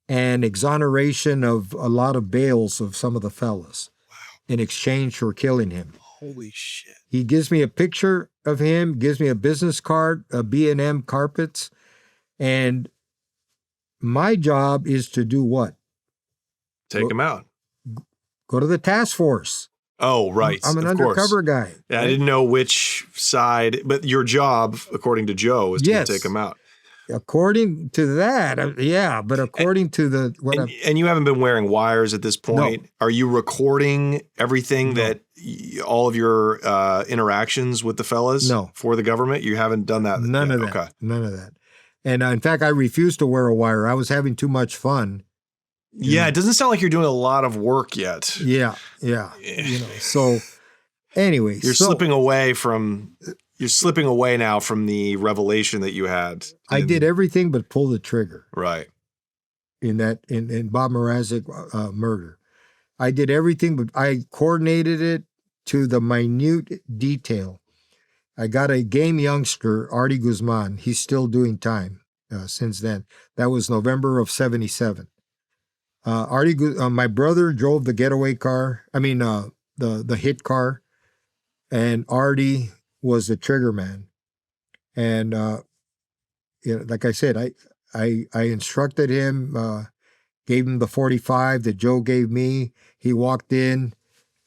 and exoneration of a lot of bails of some of the fellas in exchange for killing him. Holy shit. He gives me a picture of him, gives me a business card, a B&M carpets, and my job is to do what? Take him out. Go to the task force. Oh, right. I'm an undercover guy. Yeah, right? I didn't know which side, but your job, according to Joe, is to take him out. According to that, yeah, but according to the... And you haven't been wearing wires at this point. No. Are you recording everything that all of your interactions with the fellas for the government? You haven't done that? None of that. Okay. None of that. And in fact, I refused to wear a wire. I was having too much fun. Yeah, it doesn't sound like you're doing a lot of work yet. Yeah. So anyways. You're slipping away now from the revelation that you had. I did everything but pull the trigger. Right. In Bob Mrazek murder. I did everything, but I coordinated it to the minute detail. I got a game youngster, Artie Guzman. He's still doing time since then. That was November of 1977. My brother drove the getaway car. I mean, the hit car, and Artie was the trigger man. And like I said, I instructed him, gave him the 45 that Joe gave me. He walked in,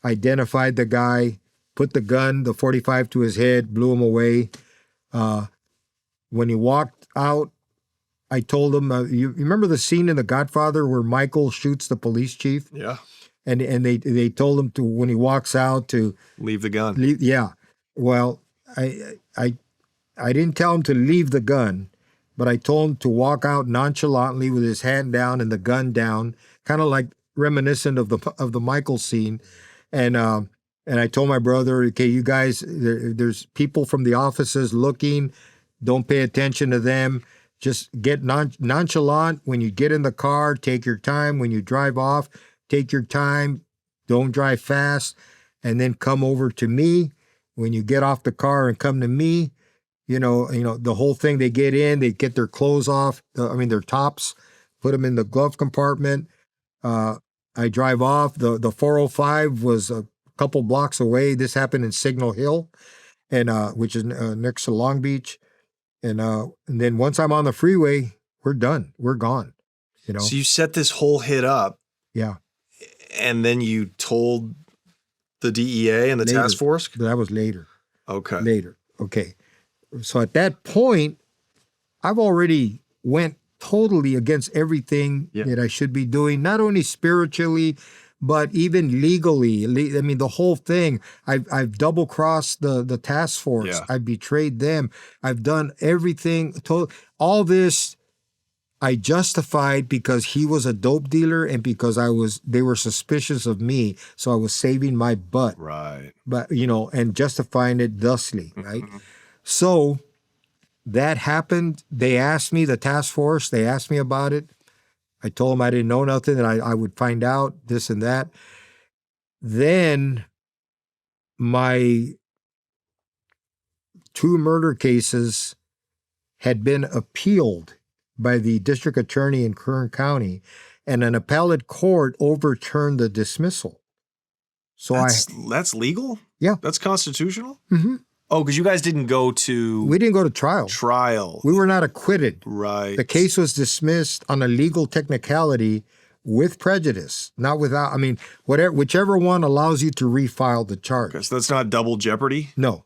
identified the guy, put the 45 to his head, blew him away. When he walked out, I told him, you remember the scene in The Godfather where Michael shoots the police chief? Yeah. And they told him to, when he walks out, to leave the gun. Yeah. Well, I didn't tell him to leave the gun, but I told him to walk out nonchalantly with his hand down and the gun down, kind of like reminiscent of the Michael scene. And I told my brother, okay, you guys, there's people from the offices looking. Don't pay attention to them. Just get nonchalant. When you get in the car, take your time. When you drive off, take your time. Don't drive fast. And then come over to me. When you get off the car and come to me, the whole thing, they get in, they get their clothes off, their tops, put them in the glove compartment. I drive off. The 405 was a couple blocks away. This happened in Signal Hill, and which is next to Long Beach. And then once I'm on the freeway, we're done. We're gone. So you set this whole hit up. Yeah. And then you told the DEA and the task force? That was later. Okay. Later. Okay. So at that point, I've already went totally against everything that I should be doing, not only spiritually, but even legally. I mean, the whole thing. I've double crossed the task force. Yeah. I betrayed them. I've done everything. All this I justified because he was a dope dealer and because they were suspicious of me. So I was saving my butt. Right. But, and justifying it thusly, right? So that happened. They asked me, the task force, they asked me about it. I told them I didn't know nothing, that I would find out this and that. Then my 2 murder cases had been appealed by the district attorney in Kern County, and an appellate court overturned the dismissal. So that's legal? Yeah. That's constitutional? Mm-hmm. Oh, because you guys didn't go to... We didn't go to trial. We were not acquitted. Right. The case was dismissed on a legal technicality with prejudice, not without. I mean, whichever one allows you to refile the charge. Okay, so that's not double jeopardy? No,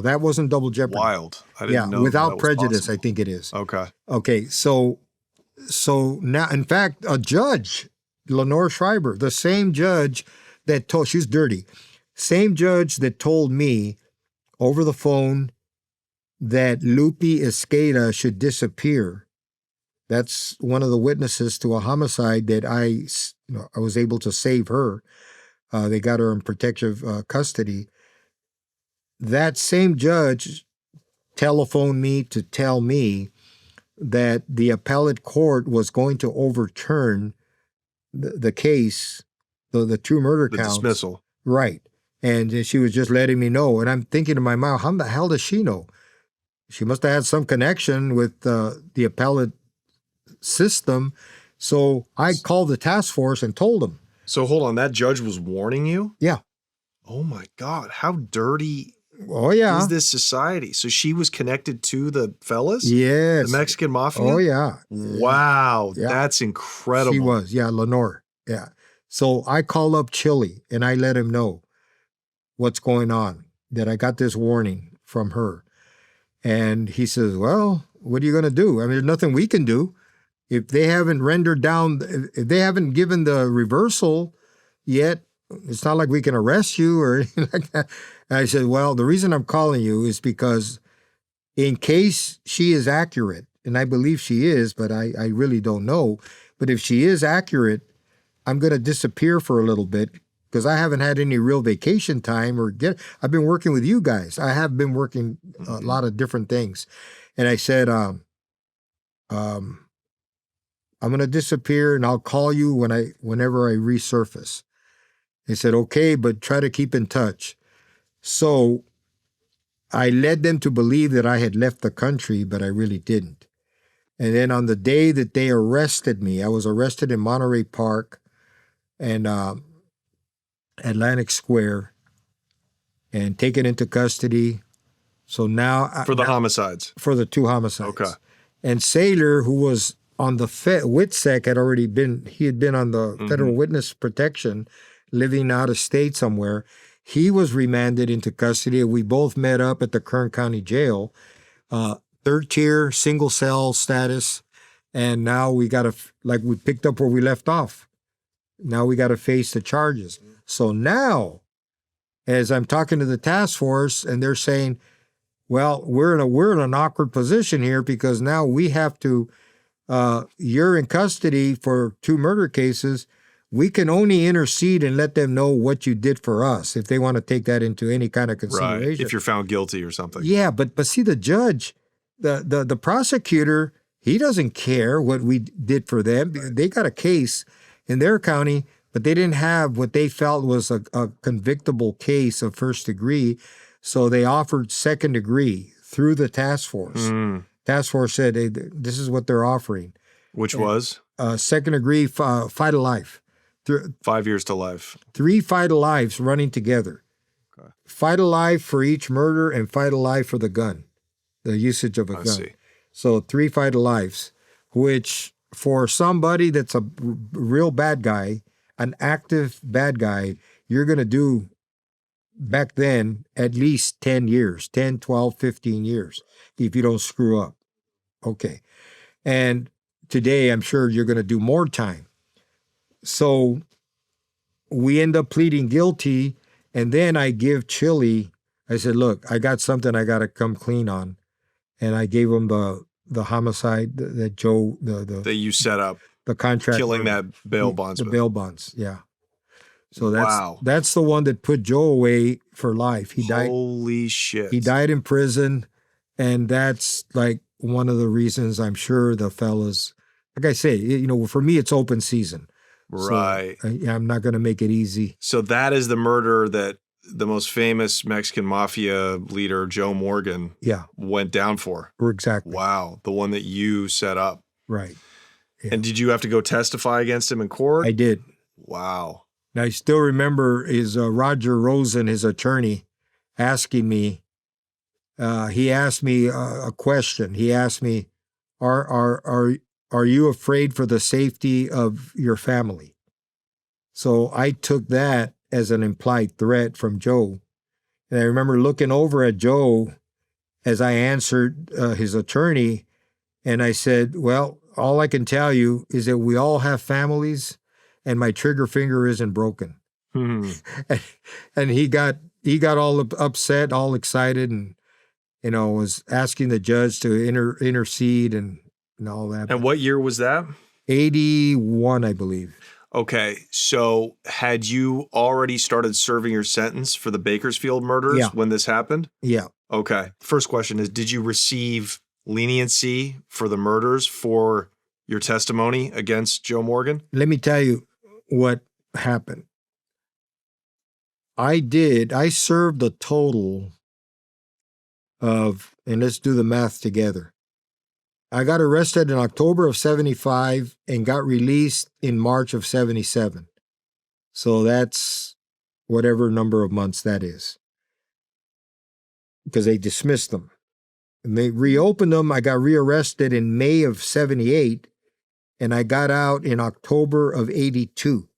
that wasn't double jeopardy. Wild. I didn't know without that prejudice, possible. I think it is. Okay. So now, in fact, a judge, Lenore Schreiber, the same judge that she's dirty, same judge that told me over the phone that Lupe Esqueda should disappear. That's one of the witnesses to a homicide that I was able to save her. They got her in protective custody. That same judge telephoned me to tell me that the appellate court was going to overturn the case, the 2 murder counts. The dismissal. Right. And she was just letting me know. And I'm thinking to my mind, how the hell does she know? She must have had some connection with the appellate system. So I called the task force and told them. So hold on, that judge was warning you? Yeah. Oh my God, how dirty is this society? So she was connected to the fellas? Yes. The Mexican Mafia? Oh, yeah. Wow, Yeah. that's incredible. She was, Lenore. Yeah. So I called up Chili and I let him know what's going on, that I got this warning from her. And he says, well, what are you going to do? I mean, there's nothing we can do. If they haven't rendered down, if they haven't given the reversal yet, it's not like we can arrest you or anything like that. And I said, well, the reason I'm calling you is because in case she is accurate, and I believe she is, but I really don't know. But if she is accurate, I'm going to disappear for a little bit because I haven't had any real vacation time I've been working with you guys. I have been working a lot of different things. And I said, I'm going to disappear and I'll call you whenever I resurface. They said, okay, but try to keep in touch. So I led them to believe that I had left the country, but I really didn't. And then on the day that they arrested me, I was arrested in Monterey Park and Atlantic Square and taken into custody. So now... For the homicides? For the 2 homicides. Okay. And Saylor, who was on the WITSEC, he had been on the Federal Witness Protection, living out of state somewhere. He was remanded into custody. We both met up at the Kern County Jail, 3rd tier, single cell status. And now we picked up where we left off. Now we got to face the charges. So now, as I'm talking to the task force and they're saying, well, we're in an awkward position here because now we have to, you're in custody for 2 murder cases. We can only intercede and let them know what you did for us if they want to take that into any kind of consideration. Right, if you're found guilty or something. Yeah, but see, the judge, the prosecutor, he doesn't care what we did for them. Right. They got a case in their county, but they didn't have what they felt was a convictable case of 1st degree. So they offered 2nd degree through the task force. Task force said, hey, this is what they're offering. Which was? 2nd degree, fight of life. 5 years to life. 3 fight of lives running together. Okay. Fight of life for each murder and fight of life for the gun, the usage of a gun. See. So 3 fight of lives, which for somebody that's a real bad guy, an active bad guy, you're going to do back then, at least 10 years, 10, 12, 15 years, if you don't screw up. Okay. And today, I'm sure you're going to do more time. So we end up pleading guilty. And then I give Chili, I said, look, I got something I got to come clean on. And I gave him the homicide that Joe, that you set up, the contract. killing that bail bondsman. The bail bonds, yeah. So Wow. that's the one that put Joe away for life. He died. Holy shit. He died in prison. And that's like one of the reasons I'm sure the fellas, like I say, for me, it's open season. Right. So, I'm not going to make it easy. So that is the murder that the most famous Mexican Mafia leader, Joe Morgan, went down for. Exactly. Wow. The one that you set up. Right. Yeah. And did you have to go testify against him in court? I did. Wow. And I still remember Roger Rosen, his attorney, asking me, he asked me a question. He asked me, are you afraid for the safety of your family? So I took that as an implied threat from Joe. And I remember looking over at Joe as I answered his attorney, and I said, well, all I can tell you is that we all have families, and my trigger finger isn't broken. And he got all upset, all excited, and was asking the judge to intercede and all that. And what year was that? 81, I believe. Okay, so had you already started serving your sentence for the Bakersfield murders when this happened? Yeah. Okay. First question is, did you receive leniency for the murders for your testimony against Joe Morgan? Let me tell you what happened. I served a total of, and let's do the math together. I got arrested in October of 75 and got released in March of 77. So that's whatever number of months that is. Because they dismissed them. And they reopened them. I got rearrested in May of 78, and I got out in October of 82.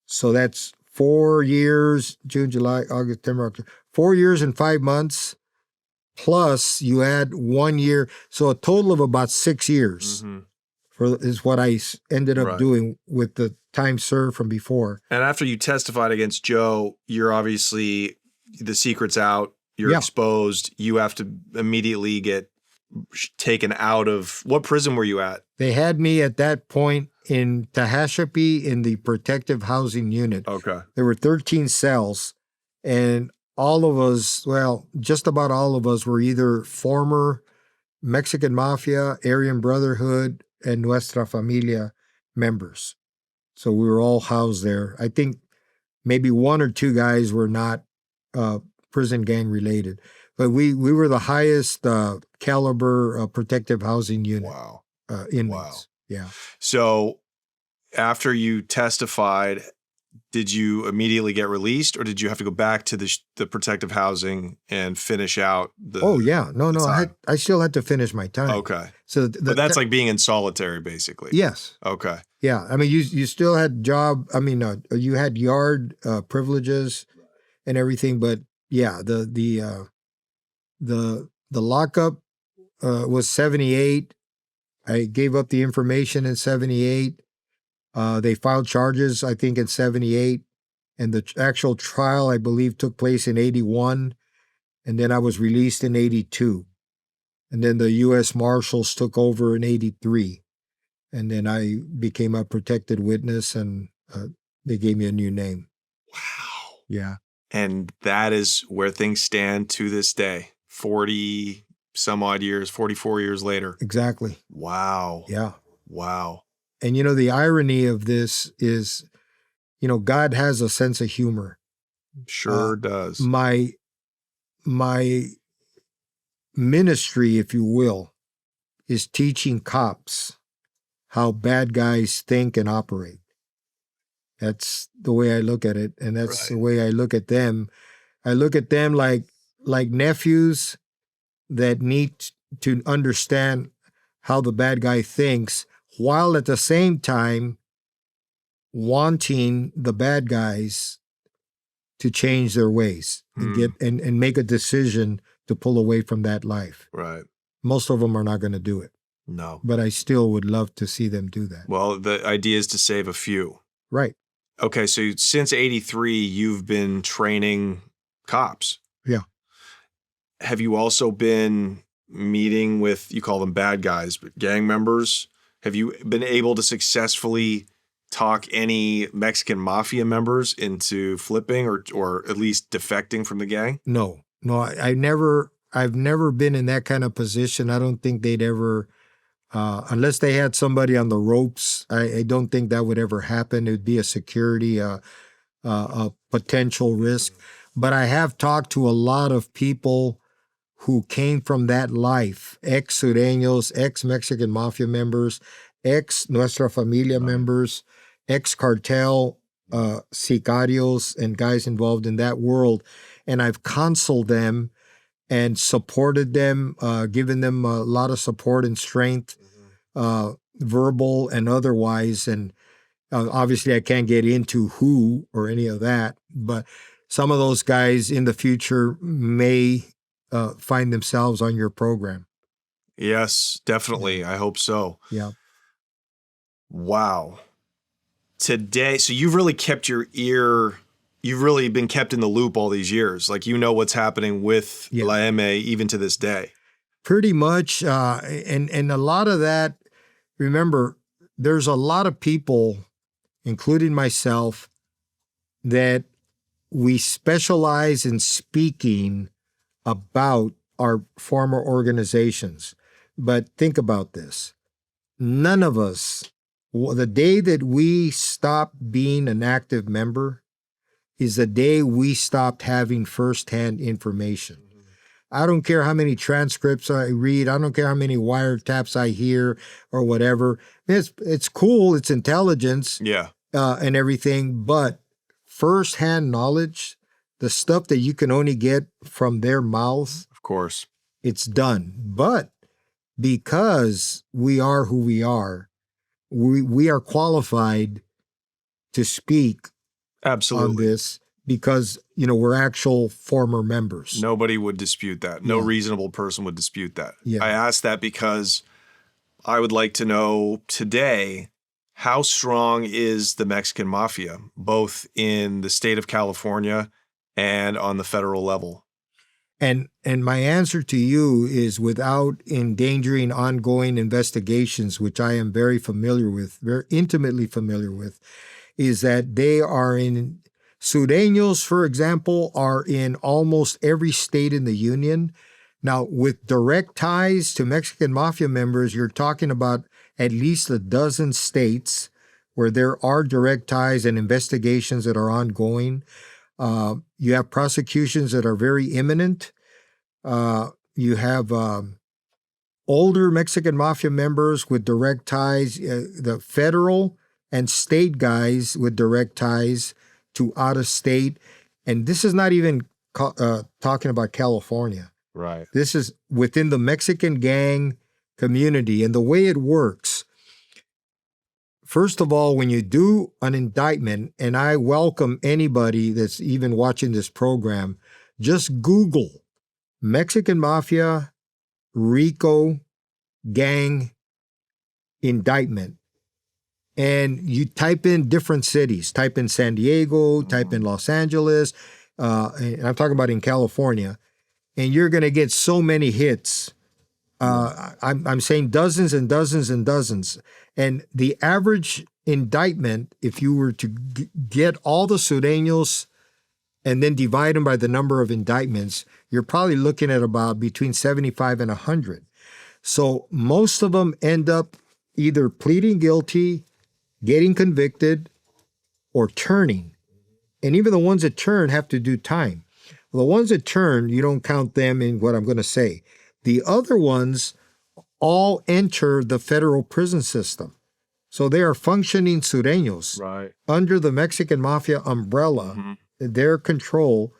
So that's 4 years, June, July, August, September, October, 4 years and 5 months. Plus, you add 1 year, so a total of about 6 years is what I ended up doing with the time served from before. And after you testified against Joe, you're obviously, the secret's out, you're exposed, you have to immediately get taken out of, what prison were you at? They had me at that point in Tehachapi in the protective housing unit. Okay. There were 13 cells, and all of us, well, just about all of us were either former Mexican Mafia, Aryan Brotherhood, and Nuestra Familia members. So we were all housed there. I think maybe 1 or 2 guys were not prison gang related, but we were the highest caliber protective housing unit. Wow. Inmates. Wow. Yeah. So after you testified, did you immediately get released, or did you have to go back to the protective housing and finish out the? Oh yeah, no, I still had to finish my time. Okay, so but that's like being in solitary, basically. Yes. Okay. Yeah, I mean, you still had job. I mean, you had yard privileges and everything, but yeah, the lockup was 78. I gave up the information in 78. They filed charges, I think, in 78. And the actual trial, I believe, took place in 81. And then I was released in 82. And then the U.S. Marshals took over in 83. And then I became a protected witness, and they gave me a new name. Wow. Yeah. And that is where things stand to this day, 40 some odd years, 44 years later. Exactly. Wow. Yeah. Wow. And, the irony of this is, God has a sense of humor. Sure does. My ministry, if you will, is teaching cops how bad guys think and operate. That's the way I look at it. And that's the way I look at them. I look at them like nephews that need to understand how the bad guy thinks, while at the same time wanting the bad guys to change their ways and and make a decision to pull away from that life. Right. Most of them are not going to do it, No. but I still would love to see them do that. Well, the idea is to save a few. Right. Okay, so since 83, you've been training cops. Yeah. Have you also been meeting with, you call them bad guys, but gang members? Have you been able to successfully talk any Mexican Mafia members into flipping or at least defecting from the gang? No, I've never been in that kind of position. I don't think they'd ever, unless they had somebody on the ropes, I don't think that would ever happen. It would be a security, a potential risk. But I have talked to a lot of people who came from that life, ex-Sureños, ex-Mexican Mafia members, ex-Nuestra Familia members, ex-cartel sicarios and guys involved in that world. And I've counseled them and supported them, given them a lot of support and strength, verbal and otherwise. And obviously I can't get into who or any of that, but some of those guys in the future may find themselves on your program. Yes, definitely. I hope so. Yeah. Wow. Today, so you've really kept your ear, you've really been kept in the loop all these years. Like, you know what's happening with La M even to this day. Pretty much. And a lot of that, remember, there's a lot of people, including myself, that we specialize in speaking about our former organizations. But think about this. None of us, the day that we stopped being an active member is the day we stopped having firsthand information. I don't care how many transcripts I read. I don't care how many wiretaps I hear or whatever. It's cool. It's intelligence. Yeah. And everything. But firsthand knowledge, the stuff that you can only get from their mouths, Of course. it's done. But because we are who we are qualified to speak Absolutely. on this because, we're actual former members. Nobody would dispute that. No Yeah. reasonable person would dispute that. Yeah. I asked that because I would like to know today, how strong is the Mexican Mafia, both in the state of California and on the federal level? And my answer to you is, without endangering ongoing investigations, which I am very familiar with, very intimately familiar with, is that they are in, Sureños, for example, are in almost every state in the union. Now, with direct ties to Mexican Mafia members, you're talking about at least a dozen states where there are direct ties and investigations that are ongoing. You have prosecutions that are very imminent. You have older Mexican Mafia members with direct ties, the federal and state guys with direct ties to out of state. And this is not even talking about California. Right. This is within the Mexican gang community. And the way it works, first of all, when you do an indictment, and I welcome anybody that's even watching this program, just Google Mexican Mafia, RICO, gang indictment. And you type in different cities, type in San Diego, type in Los Angeles, and I'm talking about in California, and you're going to get so many hits. I'm saying dozens and dozens and dozens. And the average indictment, if you were to get all the Sureños and then divide them by the number of indictments, you're probably looking at about between 75 and 100. So most of them end up either pleading guilty, getting convicted, or turning. And even the ones that turn have to do time. The ones that turn, you don't count them in what I'm going to say. The other ones all enter the federal prison system. So they are functioning Sureños Right. under the Mexican Mafia umbrella, their control.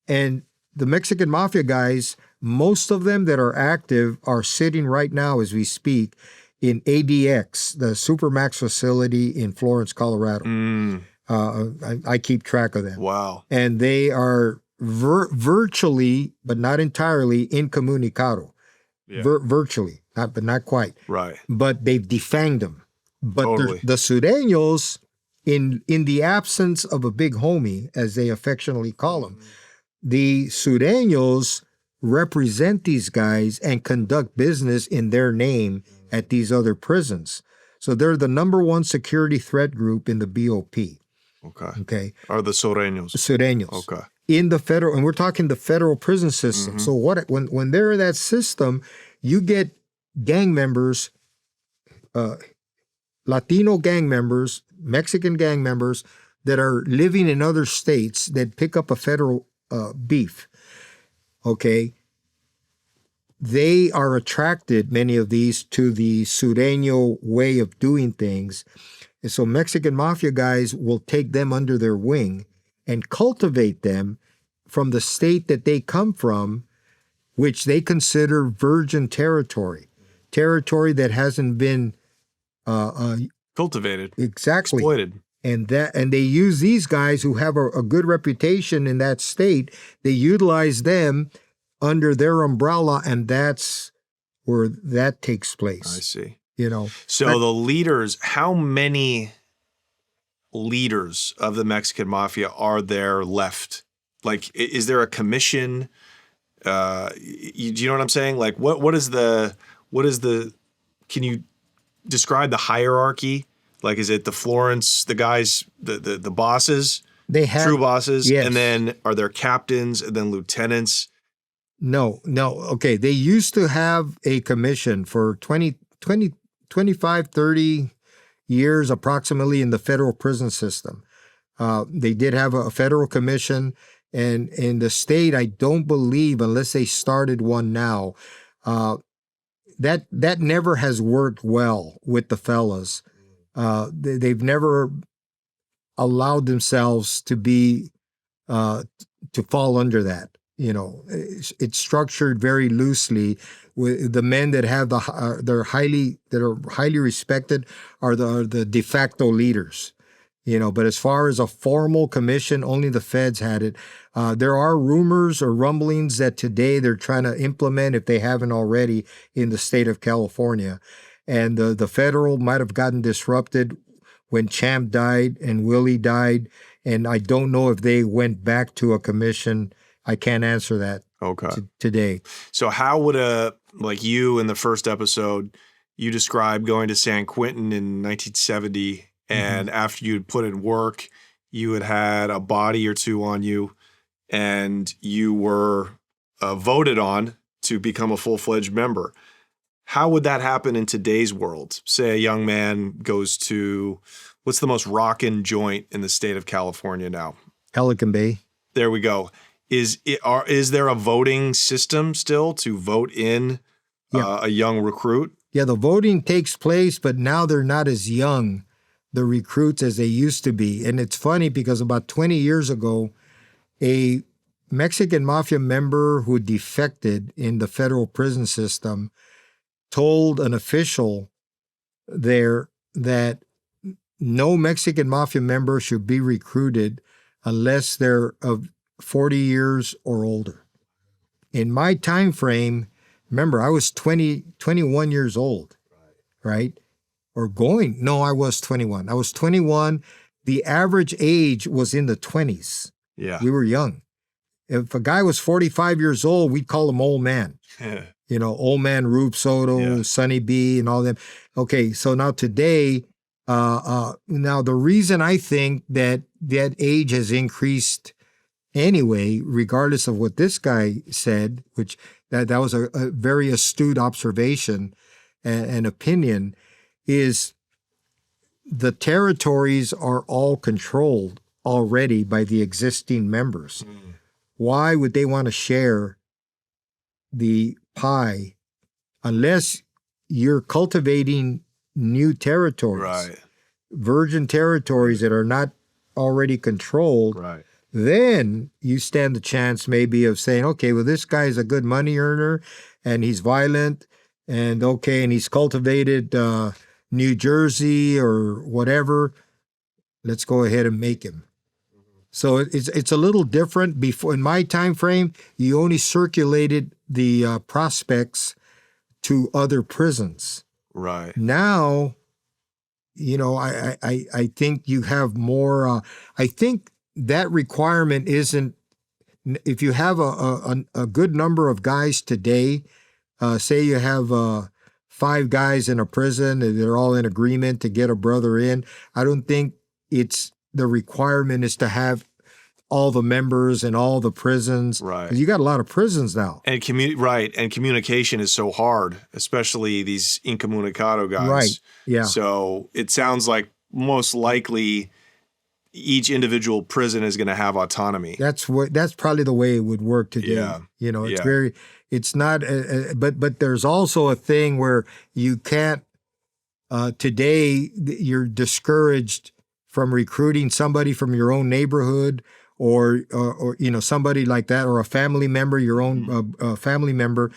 And the Mexican Mafia guys, most of them that are active are sitting right now as we speak in ADX, the Supermax facility in Florence, Colorado. I keep track of them. Wow. And they are virtually, but not entirely, incommunicado. Yeah. Virtually, but not quite. Right. But they've defanged them. But Totally. the Sureños, in the absence of a big homie, as they affectionately call them, the Sureños represent these guys and conduct business in their name at these other prisons. So they're the number one security threat group in the BOP. Okay. Okay. Are the Sureños. Sureños. Okay. In the federal, and we're talking the federal prison system. So when they're in that system, you get gang members, Latino gang members, Mexican gang members that are living in other states that pick up a federal beef. Okay. They are attracted, many of these, to the Sureño way of doing things. And so Mexican Mafia guys will take them under their wing and cultivate them from the state that they come from, which they consider virgin territory that hasn't been Cultivated. exactly Exploited. and they use these guys who have a good reputation in that state. They utilize them under their umbrella, and that's where that takes place. I see. You know, So the leaders, how many leaders of the Mexican Mafia are there left? Like, is there a commission? Do you know what I'm saying? Like, what is the, can you describe the hierarchy? Like, is it the Florence, the guys, the bosses, they have true bosses? yes. And then are there captains and then lieutenants? No. Okay. They used to have a commission for 25, 30 years approximately in the federal prison system. They did have a federal commission, and in the state, I don't believe, unless they started one now, that never has worked well with the fellas. They've never allowed themselves to be to fall under that. You know, it's structured very loosely. With the men that have that are highly respected are the de facto leaders. You know, but as far as a formal commission, only the feds had it. There are rumors or rumblings that today they're trying to implement, if they haven't already, in the state of California. And the federal might have gotten disrupted when Champ died and Willie died. And I don't know if they went back to a commission. I can't answer that today. So how would like you in the first episode, you described going to San Quentin in 1970, and after you'd put in work, you had a body or two on you, and you were voted on to become a full-fledged member. How would that happen in today's world? Say a young man goes to, what's the most rockin' joint in the state of California now? Pelican Bay. There we go. Is there a voting system still to vote in a young recruit? Yeah, the voting takes place, but now they're not as young, the recruits, as they used to be. And it's funny because about 20 years ago, a Mexican Mafia member who defected in the federal prison system told an official there that no Mexican Mafia member should be recruited unless they're of 40 years or older. In my time frame, remember, I was 21 years old, right? I was 21. I was 21. The average age was in the 20s. Yeah. We were young. If a guy was 45 years old, we'd call him old man. You know, old man Rube Soto, Sonny B, and all them. Okay, so now today, now the reason I think that age has increased anyway, regardless of what this guy said, which that was a very astute observation and opinion, is the territories are all controlled already by the existing members. Why would they want to share the pie unless you're cultivating new territories, virgin territories that are not already controlled? Right. Then you stand the chance maybe of saying, okay, well, this guy's a good money earner and he's violent and he's cultivated New Jersey or whatever. Let's go ahead and make him. So it's a little different. Before, in my time frame, you only circulated the prospects to other prisons. Right. Now, I think you have more. I think that requirement isn't. If you have a good number of guys today, say you have 5 guys in a prison and they're all in agreement to get a brother in, I don't think it's the requirement is to have all the members in all the prisons. Right. 'Cause you got a lot of prisons now. And and communication is so hard, especially these incommunicado guys. Right. Yeah. So it sounds like most likely each individual prison is going to have autonomy. That's probably the way it would work today. Yeah. It's not, but there's also a thing where you can't, today you're discouraged from recruiting somebody from your own neighborhood or somebody like that, or a family member, your own family member.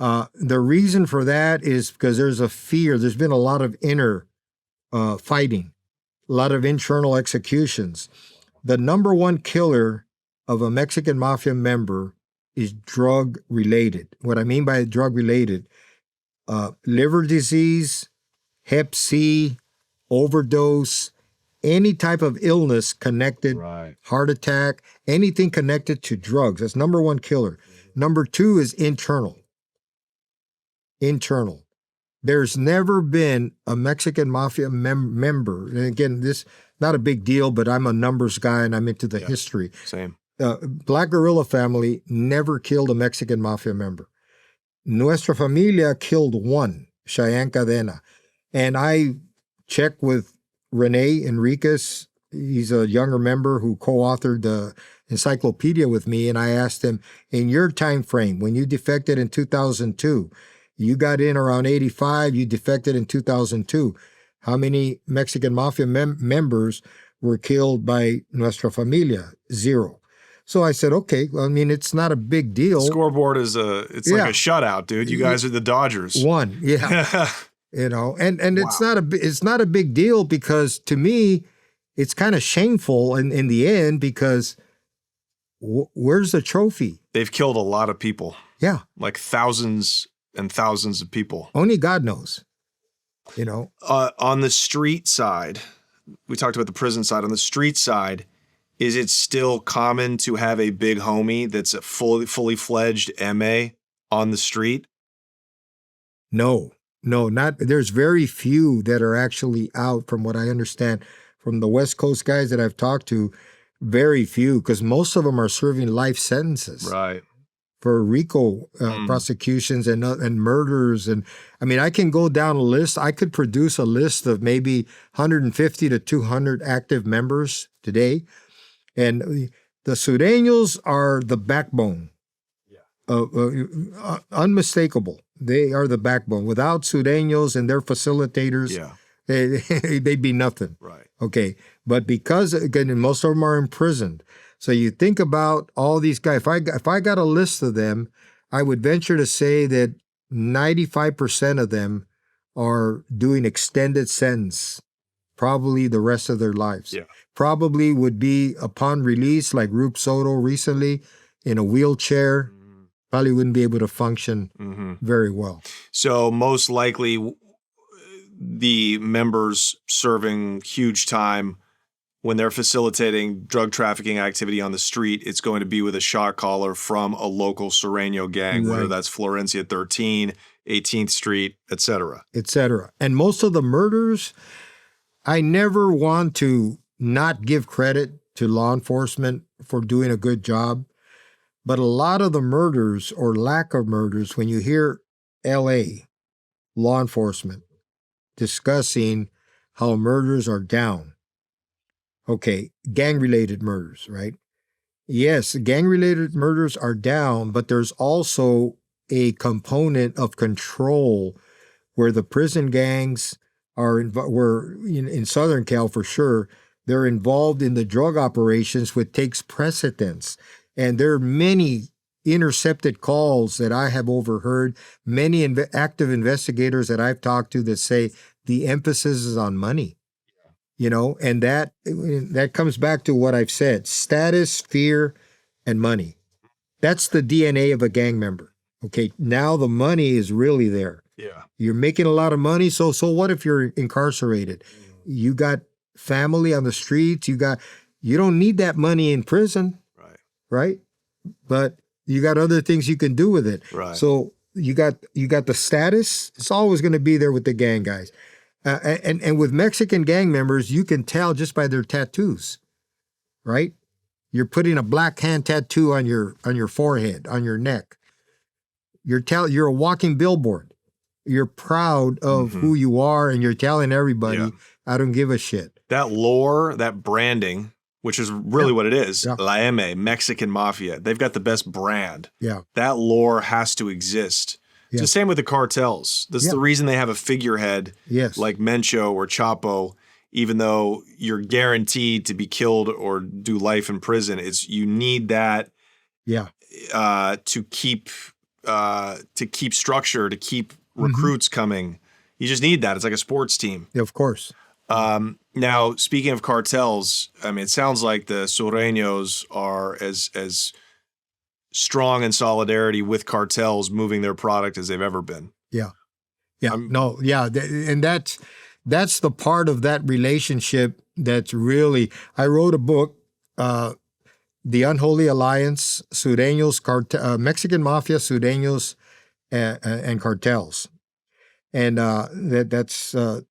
The reason for that is because there's a fear. There's been a lot of inner fighting, a lot of internal executions. The number one killer of a Mexican Mafia member is drug related. What I mean by drug related, liver disease, Hep C, overdose, any type of illness connected, Right. heart attack, anything connected to drugs. That's number one killer. Number 2 is internal. Internal. There's never been a Mexican Mafia member, and again, this not a big deal, but I'm a numbers guy and I'm into the history. Same. Black Guerrilla family never killed a Mexican Mafia member. Nuestra Familia killed 1, Cheyenne Cadena. And I checked with Rene Enriquez. He's a younger member who co-authored the encyclopedia with me, and I asked him, in your time frame, when you defected in 2002, you got in around 85, you defected in 2002. How many Mexican Mafia members were killed by Nuestra Familia? 0. So I said, okay, well, I mean, it's not a big deal. Scoreboard is like a shutout, dude. You guys are the Dodgers. 1, yeah. And it's not a big deal, because to me, it's kind of shameful in the end, because where's the trophy? They've killed a lot of people. Yeah. Like thousands and thousands of people. Only God knows, On the street side, we talked about the prison side. On the street side, is it still common to have a big homie that's a fully fledged MA on the street? No, not. There's very few that are actually out, from what I understand, from the West Coast guys that I've talked to. Very few, because most of them are serving life sentences. Right. For RICO prosecutions and murders. And I mean, I can go down a list. I could produce a list of maybe 150 to 200 active members today. And the Sureños are the backbone. Unmistakable. They are the backbone. Without Sureños and their facilitators, they'd be nothing. Right. Okay. But because, again, most of them are imprisoned. So you think about all these guys. If I got a list of them, I would venture to say that 95% of them are doing extended sentence, probably the rest of their lives. Yeah. Probably would be upon release, like Rube Soto recently, in a wheelchair. Probably wouldn't be able to function very well. So most likely the members serving huge time, when they're facilitating drug trafficking activity on the street, it's going to be with a shot caller from a local Sureño gang, whether that's Florencia 13, 18th Street, et cetera. Et cetera. And most of the murders, I never want to not give credit to law enforcement for doing a good job. But a lot of the murders, or lack of murders, when you hear LA law enforcement discussing how murders are down. Okay, gang-related murders, right? Yes, gang-related murders are down, but there's also a component of control where the prison gangs were in Southern Cal for sure. They're involved in the drug operations, which takes precedence. And there are many intercepted calls that I have overheard, many active investigators that I've talked to that say the emphasis is on money. you know, and that comes back to what I've said: status, fear, and money. That's the DNA of a gang member. Okay, now the money is really there. Yeah. You're making a lot of money, so what if you're incarcerated? You got family on the streets. You don't need that money in prison, right? But you got other things you can do with it. Right. So you got the status. It's always going to be there with the gang guys, and with Mexican gang members, you can tell just by their tattoos, right? You're putting a black hand tattoo on your forehead, on your neck. You're a walking billboard. You're proud of who you are, and you're telling everybody, I don't give a shit. That lore, that branding, which is really what it is, La M, Mexican Mafia, they've got the best brand. Yeah. That lore has to exist. It's the same with the cartels. That's the reason they have a figurehead like Mencho or Chapo, even though you're guaranteed to be killed or do life in prison. You need that to keep structure, to keep recruits coming. You just need that. It's like a sports team. Yeah, of course. Now, speaking of cartels, I mean, it sounds like the Sureños are as strong in solidarity with cartels moving their product as they've ever been. Yeah. Yeah. And that's the part of that relationship that's really, I wrote a book, The Unholy Alliance, Mexican Mafia, Sureños, and Cartels. And that's a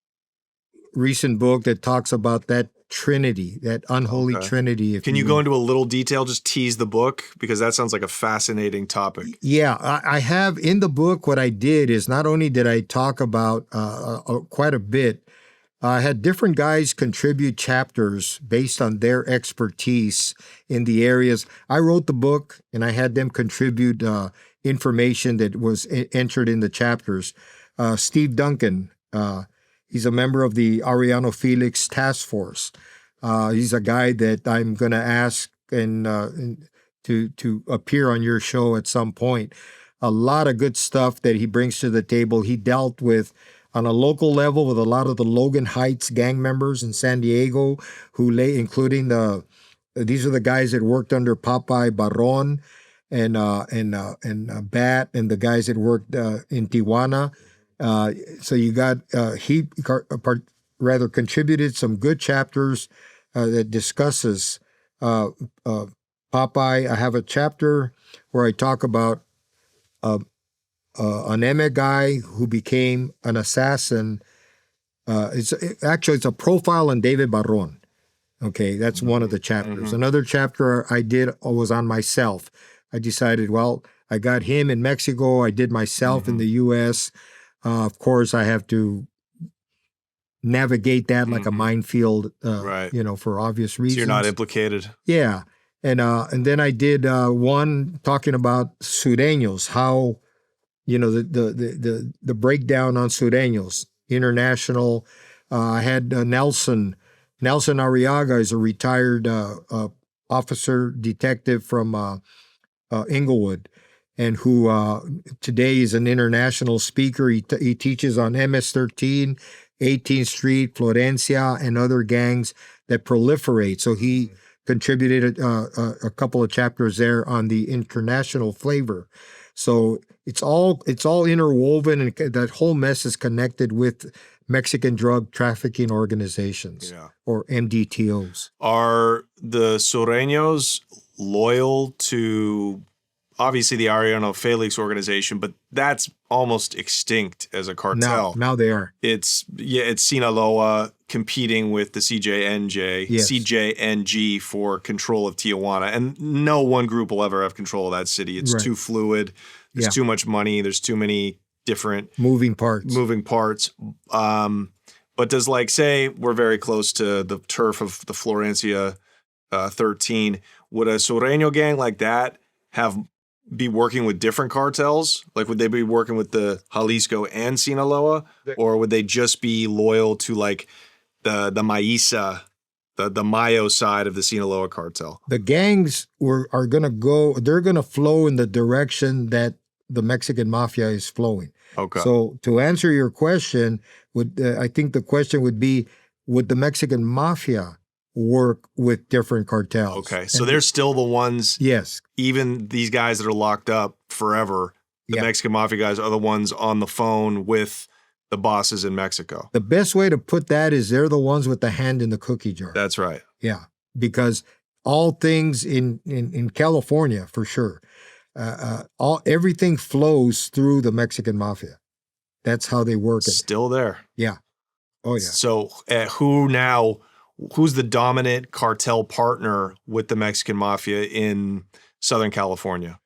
recent book that talks about that trinity, that unholy trinity. Can you go into a little detail, just tease the book? Because that sounds like a fascinating topic. Yeah, I have in the book, what I did is not only did I talk about quite a bit, I had different guys contribute chapters based on their expertise in the areas. I wrote the book and I had them contribute information that was entered in the chapters. Steve Duncan, he's a member of the Arellano Felix Task Force. He's a guy that I'm going to ask to appear on your show at some point. A lot of good stuff that he brings to the table. He dealt with, on a local level, with a lot of the Logan Heights gang members in San Diego, including these are the guys that worked under Popeye Barron and Bat, and the guys that worked in Tijuana. So you got he contributed some good chapters that discusses Popeye. I have a chapter where I talk about an Eme guy who became an assassin. It's a profile on David Barron. Okay, that's one of the chapters. Another chapter I did was on myself. I decided, well, I got him in Mexico. I did myself in the U.S. Of course, I have to navigate that like a minefield, for obvious reasons. So you're not implicated. Yeah. And then I did one talking about Sureños, how, the breakdown on Sureños, international. I had Nelson Arriaga is a retired officer, detective from Inglewood, and who today is an international speaker. He teaches on MS-13, 18th Street, Florencia, and other gangs that proliferate. So he contributed a couple of chapters there on the international flavor. So it's all interwoven, and that whole mess is connected with Mexican drug trafficking organizations, or MDTOs. Are the Sureños loyal to, obviously, the Arellano Felix organization, but that's almost extinct as a cartel. Now they are. It's Sinaloa competing with the CJNG for control of Tijuana. And no one group will ever have control of that city. It's too fluid. There's too much money. There's too many different moving parts. But does, say we're very close to the turf of the Florencia 13, would a Sureño gang like that be working with different cartels? Like, would they be working with the Jalisco and Sinaloa, or would they just be loyal to the Maíza, the Mayo side of the Sinaloa cartel? The gangs are going to go. They're going to flow in the direction that the Mexican Mafia is flowing. Okay. So to answer your question, I think the question would be, would the Mexican Mafia work with different cartels? Okay. So they're still the ones, Yes. even these guys that are locked up forever, the Yeah. Mexican Mafia guys are the ones on the phone with the bosses in Mexico. The best way to put that is they're the ones with the hand in the cookie jar. That's right. Yeah, because all things in California, for sure, everything flows through the Mexican Mafia. That's how they work it. Still there. Yeah. Oh yeah. So who's the dominant cartel partner with the Mexican Mafia in Southern California?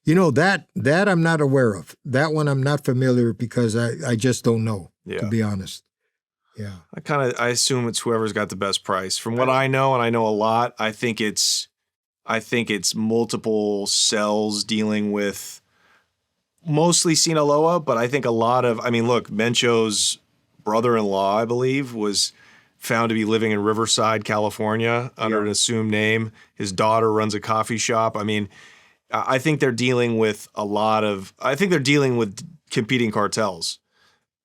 You know, that I'm not aware of. That one I'm not familiar because I just don't know, to be honest. Yeah. I assume it's whoever's got the best price. From what I know, and I know a lot, I think it's multiple cells dealing with mostly Sinaloa, but I think a lot of, look, Mencho's brother-in-law, I believe, was found to be living in Riverside, California under an assumed name. His daughter runs a coffee shop. I think they're dealing with competing cartels.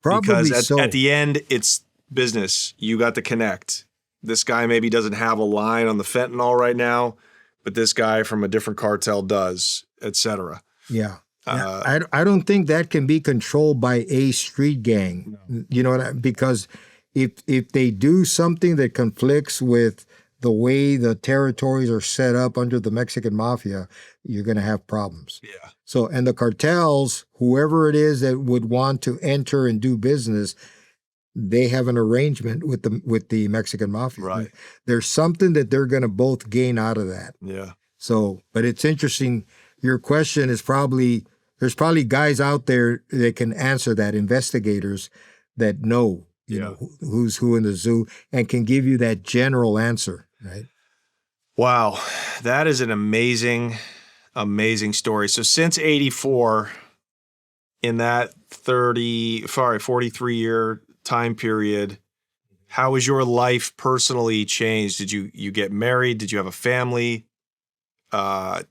Probably because so. At the end, it's business. You got to connect. This guy maybe doesn't have a line on the fentanyl right now, but this guy from a different cartel does, etc. Yeah. I don't think that can be controlled by a street gang. No. You know what I mean? Because if they do something that conflicts with the way the territories are set up under the Mexican Mafia, you're going to have problems. Yeah. So, and the cartels, whoever it is that would want to enter and do business, they have an arrangement with the Mexican Mafia. Right. There's something that they're going to both gain out of that. Yeah. So, but it's interesting. Your question is there's probably guys out there that can answer that, investigators that know, you know, who's who in the zoo and can give you that general answer, right? Wow. That is an amazing story. So since 84, in that 43-year time period, how has your life personally changed? Did you get married? Did you have a family?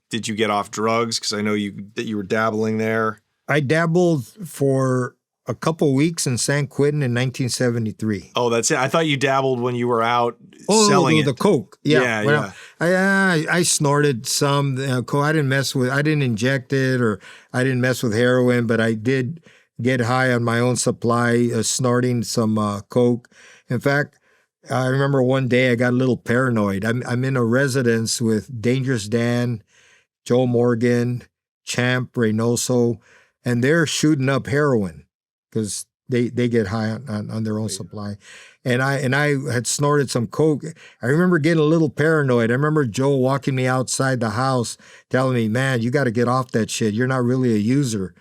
Did you get off drugs? Because I know that you were dabbling there. I dabbled for a couple weeks in San Quentin in 1973. Oh, that's it. I thought you dabbled when you were out selling it. The coke. Yeah. I snorted some coke. I didn't inject it, or I didn't mess with heroin, but I did get high on my own supply, snorting some coke. In fact, I remember one day I got a little paranoid. I'm in a residence with Dangerous Dan, Joe Morgan, Champ, Reynoso, and they're shooting up heroin because they get high on their own supply. And I had snorted some coke. I remember getting a little paranoid. I remember Joe walking me outside the house telling me, man, you got to get off that shit. You're not really a user.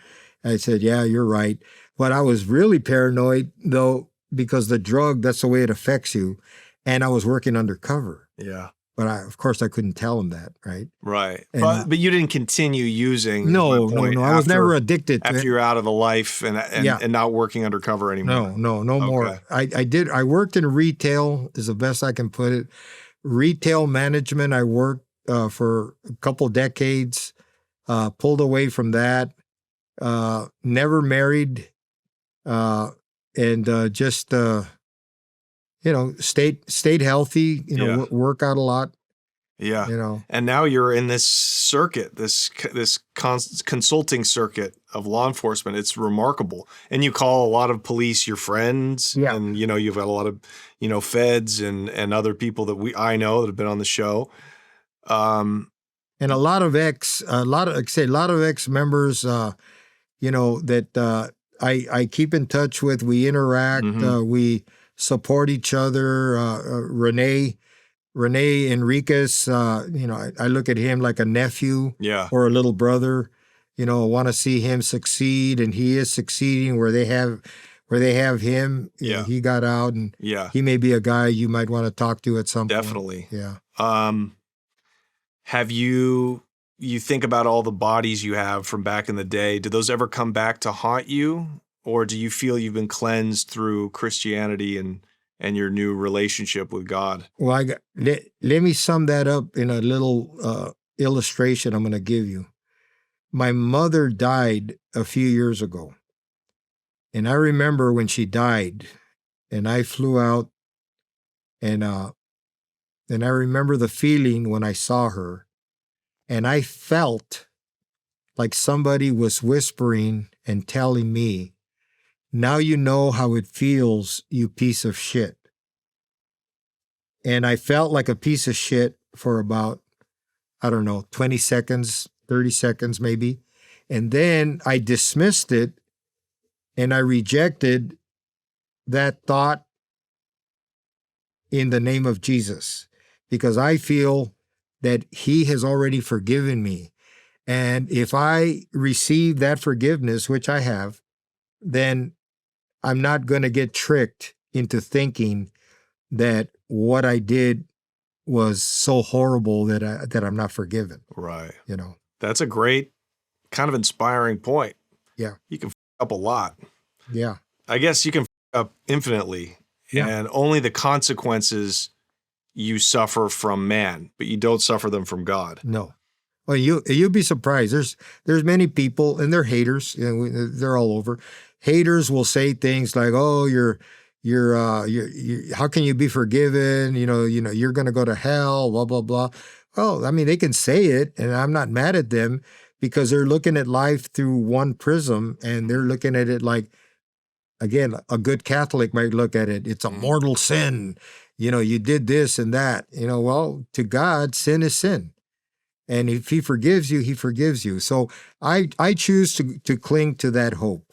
I said, yeah, you're right. But I was really paranoid, though, because the drug, that's the way it affects you. And I was working undercover. Yeah. But of course, I couldn't tell him that, right? Right. And, but you didn't continue using. No. I was never addicted to it. After you're out of the life and not working undercover anymore. No more. I worked in retail, is the best I can put it. Retail management, I worked for a couple decades, pulled away from that, never married, and just stayed healthy. Work out a lot. Yeah. And now you're in this circuit, this consulting circuit of law enforcement. It's remarkable. And you call a lot of police your friends. Yeah. And you've got a lot of feds and other people that I know that have been on the show. And a lot of ex members. That I keep in touch with. We interact. Mm-hmm. We support each other. Rene Enriquez, I look at him like a nephew or a little brother. I want to see him succeed, and he is succeeding where they have him. He got out, and he may be a guy you might want to talk to at some point. Definitely. Yeah. Have you think about all the bodies you have from back in the day? Do those ever come back to haunt you? Or do you feel you've been cleansed through Christianity and your new relationship with God? Well, let me sum that up in a little illustration I'm going to give you. My mother died a few years ago. And I remember when she died, and I flew out And I remember the feeling when I saw her, and I felt like somebody was whispering and telling me, now you know how it feels, you piece of shit. And I felt like a piece of shit for about, I don't know, 20 seconds, 30 seconds maybe. And then I dismissed it and I rejected that thought in the name of Jesus, because I feel that he has already forgiven me. And if I receive that forgiveness, which I have, then I'm not going to get tricked into thinking that what I did was so horrible that I'm not forgiven. Right. You know? That's a great kind of inspiring point. Yeah. You can f up a lot. Yeah. I guess you can f up infinitely. Yeah. And only the consequences you suffer from man, but you don't suffer them from God. No. Well, you'd be surprised. There's many people, and they're haters. You know, they're all over. Haters will say things like, "Oh, you're how can you be forgiven? You're going to go to hell." Blah blah blah. Well, I mean, they can say it, and I'm not mad at them because they're looking at life through one prism, and they're looking at it like, again, a good Catholic might look at it. It's a mortal sin. You did this and that. Well, to God, sin is sin. And if he forgives you, he forgives you. So I choose to cling to that hope.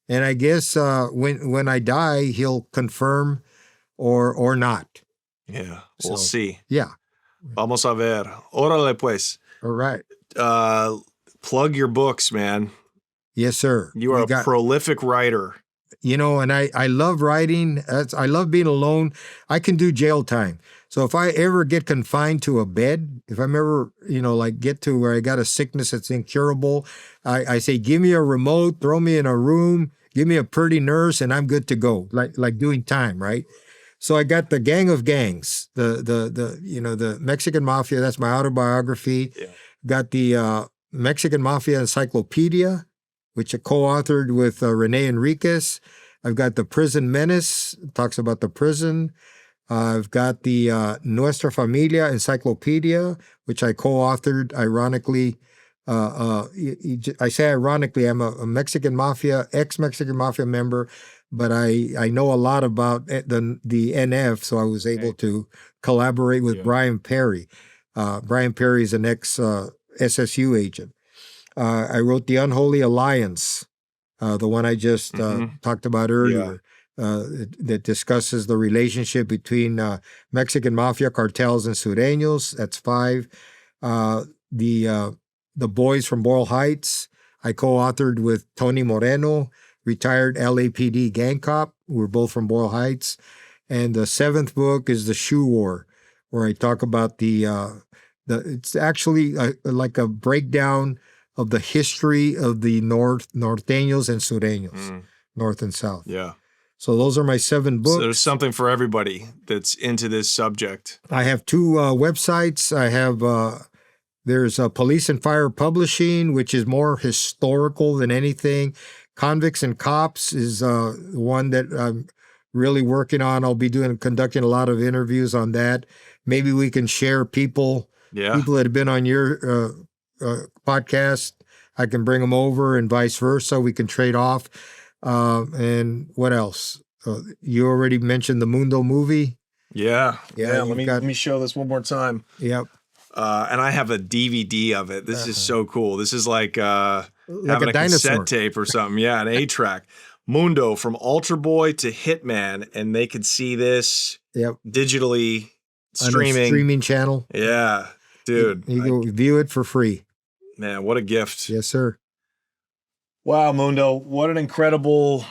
And I guess when I die, he'll confirm or not. Yeah, we'll see. Yeah. Vamos a ver. Órale pues. All right. Plug your books, man. Yes, sir. You are a prolific writer. And I love writing. I love being alone. I can do jail time. So if I ever get confined to a bed, if I'm ever, get to where I got a sickness that's incurable, I say, give me a remote, throw me in a room, give me a pretty nurse, and I'm good to go, like doing time, right? So I got the Gang of Gangs, the Mexican Mafia. That's my autobiography. Yeah. Got the Mexican Mafia Encyclopedia, which I co-authored with Rene Enriquez. I've got the Prison Menace, talks about the prison. I've got the Nuestra Familia Encyclopedia, which I co-authored, ironically. I say ironically, I'm a Mexican Mafia, ex-Mexican Mafia member, but I know a lot about the NF, so I was able to collaborate with Brian Perry. Brian Perry is an ex-SSU agent. I wrote The Unholy Alliance, the one I just talked about earlier, that discusses the relationship between Mexican Mafia cartels and Sureños. That's 5. The Boys from Boyle Heights, I co-authored with Tony Moreno, retired LAPD gang cop. We're both from Boyle Heights. And the 7th book is The Shoe War, where I talk about it's actually like a breakdown of the history of the norteños and sureños, north and south. Yeah. So those are my 7 books. So there's something for everybody that's into this subject. I have 2 websites. I have there's Police and Fire Publishing, which is more historical than anything. Convicts and Cops is one that I'm really working on. I'll be conducting a lot of interviews on that. Maybe we can share people that have been on your podcast. I can bring them over and vice versa. We can trade off. And what else? You already mentioned the Mundo movie. Yeah. Let me show this one more time. Yep. And I have a DVD of it. This is so cool. This is like having a cassette tape or something. Yeah, an 8-track. Mundo, from Altar Boy to Hitman, and they could see this digitally streaming. On a streaming channel. Yeah, dude. You go view it for free. Man, what a gift. Yes, sir. Wow, Mundo, what an incredible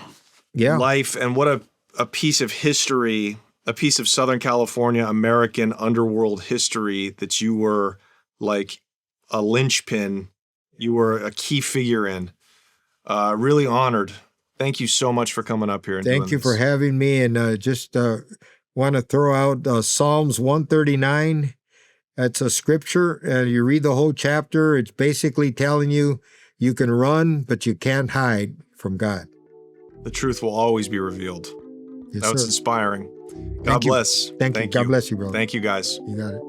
life, and what a piece of history, a piece of Southern California American underworld history that you were like a linchpin. You were a key figure in. Really honored. Thank you so much for coming up here. And Thank you for having me. And just want to throw out Psalms 139. That's a scripture. You read the whole chapter. It's basically telling you can run, but you can't hide from God. The truth will always be revealed. Yes, That was sir. inspiring. God Thank you. bless. Thank you. God bless you, brother. Thank you, guys. You got it.